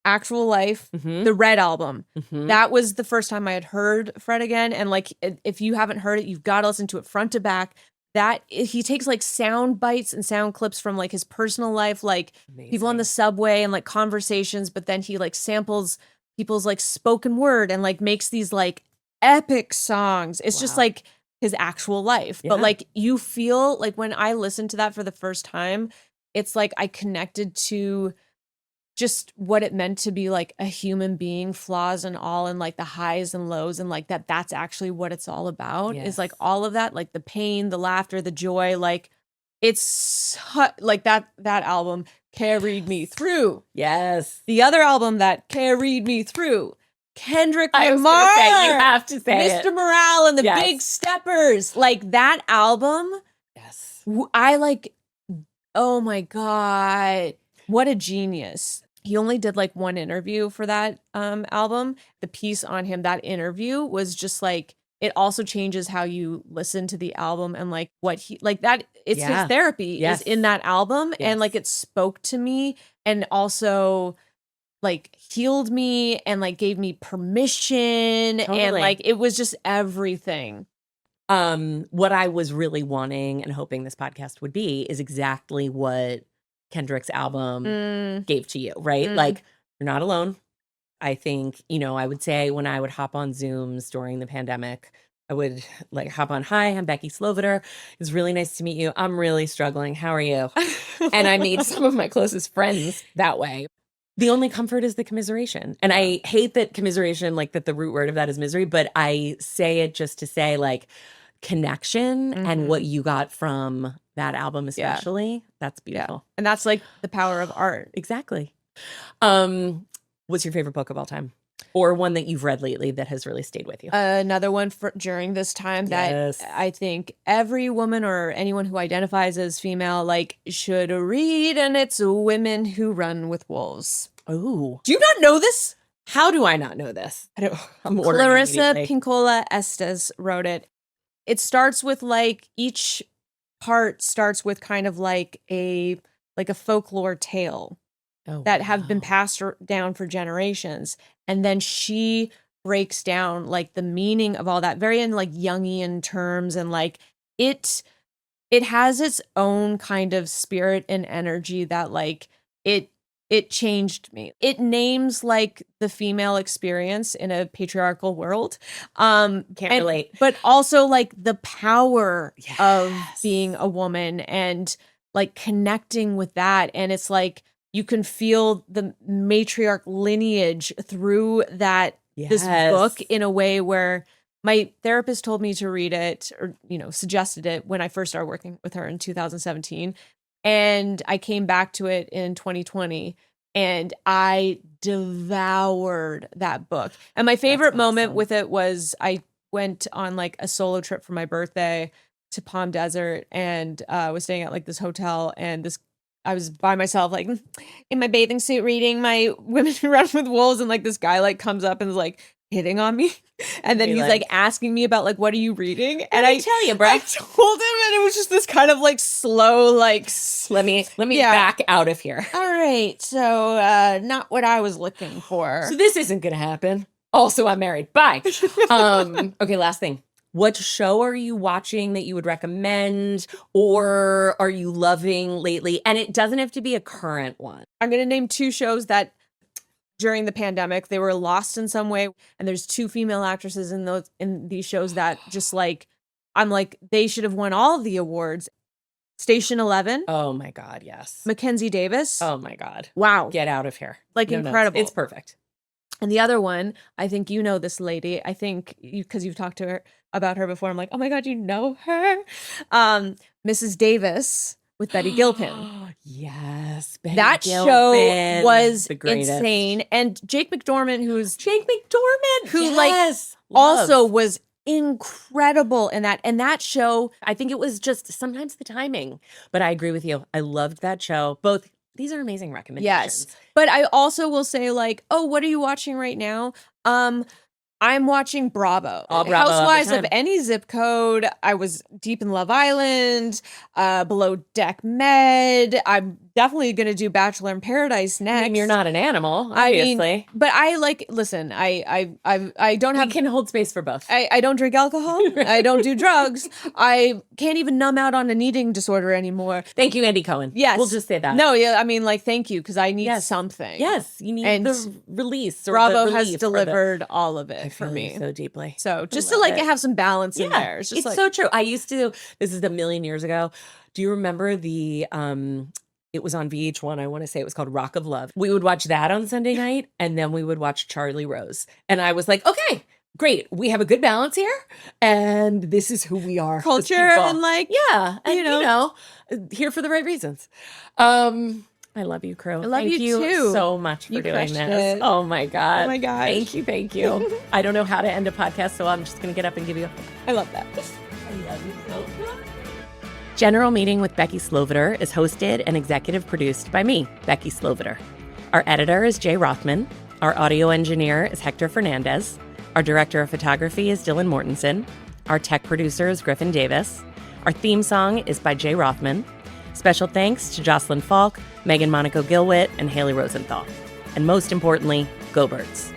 Speaker 2: Actual Life,
Speaker 1: Mhm.
Speaker 2: the Red album.
Speaker 1: Mhm.
Speaker 2: That was the first time I had heard Fred Again. And like, if you haven't heard it, you've got to listen to it front to back. That he takes like sound bites and sound clips from like his personal life, like people on the subway and like conversations, but then he like samples people's like spoken word and like makes these like epic songs. It's just
Speaker 1: Wow.
Speaker 2: like his actual life.
Speaker 1: Yeah.
Speaker 2: But like you feel like when I listened to that for the first time, it's like I connected to just what it meant to be like a human being, flaws and all, and like the highs and lows, and like that's actually what it's all about. Is like
Speaker 1: Yes.
Speaker 2: all of that, like the pain, the laughter, the joy, like it's like that album carried me through.
Speaker 1: Yes.
Speaker 2: The other album that carried me through, Kendrick
Speaker 1: I was
Speaker 2: Lamar,
Speaker 1: gonna say, you have to say
Speaker 2: Mr.
Speaker 1: it.
Speaker 2: Morale and the
Speaker 1: Yes.
Speaker 2: Big Steppers. Like that album,
Speaker 1: Yes.
Speaker 2: I like, oh my God, what a genius. He only did like one interview for that album. The piece on him, that interview was just like, it also changes how you listen to the album and like what he like that it's
Speaker 1: Yeah.
Speaker 2: his therapy
Speaker 1: Yes.
Speaker 2: is in that album.
Speaker 1: Yes.
Speaker 2: And like it spoke to me and also like healed me and like gave me permission and
Speaker 1: Totally.
Speaker 2: like it was just everything.
Speaker 1: What I was really wanting and hoping this podcast would be is exactly what Kendrick's album gave to you, right? Like, you're not alone. I think, I would say when I would hop on Zooms during the pandemic, I would like hop on, hi, I'm Becky Sloviter. It's really nice to meet you. I'm really struggling. How are you? And I made some of my closest friends that way. The only comfort is the commiseration. And I hate that commiseration, like that the root word of that is misery, but I say it just to say like connection and what you got from that album, especially. That's beautiful.
Speaker 2: And that's like the power of art.
Speaker 1: Exactly. What's your favorite book of all time? Or one that you've read lately that has really stayed with you?
Speaker 2: Another one for during this time that I think every woman or anyone who identifies as female like should read, and it's Women Who Run with Wolves.
Speaker 1: Oh,
Speaker 2: Do you not know this?
Speaker 1: how do I not know this?
Speaker 2: I don't.
Speaker 1: I'm ordering
Speaker 2: Clarissa
Speaker 1: immediately.
Speaker 2: Pinkola Estes wrote it. It starts with like each part starts with kind of like a folklore tale that have been passed down for generations. And then she breaks down like the meaning of all that very in like Jungian terms. And like it has its own kind of spirit and energy that like it changed me. It names like the female experience in a patriarchal world.
Speaker 1: Can't relate.
Speaker 2: But also like the power of
Speaker 1: Yes.
Speaker 2: being a woman and like connecting with that. And it's like you can feel the matriarch lineage through that this
Speaker 1: Yes.
Speaker 2: book in a way where my therapist told me to read it, or, suggested it when I first started working with her in 2017. And I came back to it in 2020 and I devoured that book. And my favorite moment
Speaker 1: awesome.
Speaker 2: with it was I went on like a solo trip for my birthday to Palm Desert and was staying at like this hotel, and I was by myself, like in my bathing suit, reading my Women Who Run with Wolves, and like this guy like comes up and is like hitting on me, and then
Speaker 1: Be
Speaker 2: he's
Speaker 1: like,
Speaker 2: like asking me about like, what are you reading? And
Speaker 1: Let me tell you, bro.
Speaker 2: I told him, and it was just this kind of like slow, like
Speaker 1: Let me
Speaker 2: Yeah.
Speaker 1: back out of here.
Speaker 2: all right, so not what I was looking for.
Speaker 1: So this isn't gonna happen. Also, I'm married. Bye. Okay, last thing. What show are you watching that you would recommend, or are you loving lately? And it doesn't have to be a current one.
Speaker 2: I'm gonna name 2 shows that during the pandemic they were lost in some way, and there's 2 female actresses in these shows that just like I'm like they should have won all of the awards. Station 11,
Speaker 1: Oh my God, yes.
Speaker 2: Mackenzie Davis.
Speaker 1: Oh my God.
Speaker 2: Wow,
Speaker 1: Get out of here.
Speaker 2: like
Speaker 1: No,
Speaker 2: incredible.
Speaker 1: It's perfect.
Speaker 2: And the other one, I think you know this lady. I think because you've talked to her about her before. I'm like, oh my God, you know her, Mrs. Davis with Betty Gilpin.
Speaker 1: Yes. Betty
Speaker 2: That
Speaker 1: Gilpin,
Speaker 2: show was
Speaker 1: the greatest.
Speaker 2: insane, and Jake McDormand, who's
Speaker 1: Jake McDormand,
Speaker 2: Who,
Speaker 1: yes,
Speaker 2: also
Speaker 1: love.
Speaker 2: was incredible in that. And that show,
Speaker 1: I think it was just sometimes the timing, but I agree with you. I loved that show. Both these are amazing recommendations.
Speaker 2: yes. But I also will say, like, oh, what are you watching right now? I'm watching Bravo.
Speaker 1: All Bravo all the
Speaker 2: Housewives of
Speaker 1: time.
Speaker 2: any zip code. I was deep in Love Island, Below Deck Med. I'm definitely going to do Bachelor in Paradise next.
Speaker 1: I mean, you're not an animal,
Speaker 2: I mean,
Speaker 1: obviously.
Speaker 2: but I like, listen, I don't
Speaker 1: We
Speaker 2: have,
Speaker 1: can hold space for both.
Speaker 2: I don't drink alcohol. I don't do drugs. I can't even numb out on an eating disorder anymore.
Speaker 1: Thank you, Andy Cohen.
Speaker 2: Yes.
Speaker 1: We'll just say that.
Speaker 2: No, yeah, I mean, like, thank you, because I need
Speaker 1: Yes.
Speaker 2: something.
Speaker 1: Yes, you need
Speaker 2: And
Speaker 1: the release. Or
Speaker 2: Bravo
Speaker 1: the
Speaker 2: has
Speaker 1: relief or the-
Speaker 2: delivered all of it
Speaker 1: I
Speaker 2: for
Speaker 1: feel you
Speaker 2: me.
Speaker 1: so deeply.
Speaker 2: So just
Speaker 1: I
Speaker 2: to
Speaker 1: love
Speaker 2: like
Speaker 1: it.
Speaker 2: have some balance in there. It's just
Speaker 1: it's
Speaker 2: like,
Speaker 1: so true. I used to. This is a million years ago. Do you remember the? It was on VH1. I want to say it was called Rock of Love. We would watch that on Sunday night, and then we would watch Charlie Rose. And I was like, okay, great. We have a good balance here, and this is who we are. as
Speaker 2: culture
Speaker 1: people.
Speaker 2: and like,
Speaker 1: Yeah, and
Speaker 2: you know.
Speaker 1: here for the right reasons. I love you, Crew.
Speaker 2: I love
Speaker 1: Thank
Speaker 2: you too.
Speaker 1: so much for
Speaker 2: You
Speaker 1: doing
Speaker 2: crushed
Speaker 1: this.
Speaker 2: it.
Speaker 1: Oh my God.
Speaker 2: Oh my gosh.
Speaker 1: Thank you. I don't know how to end a podcast, so I'm just gonna get up and give you a hug.
Speaker 2: I love that.
Speaker 1: I love you so much. General Meeting with Becky Sloviter is hosted and executive produced by me, Becky Sloviter. Our editor is Jay Rothman. Our audio engineer is Hector Fernandez. Our director of photography is Dylan Mortensen. Our tech producer is Griffin Davis. Our theme song is by Jay Rothman. Special thanks to Jocelyn Falk, Megan Monaco Gilwitt, and Haley Rosenthal. And most importantly, go Birds.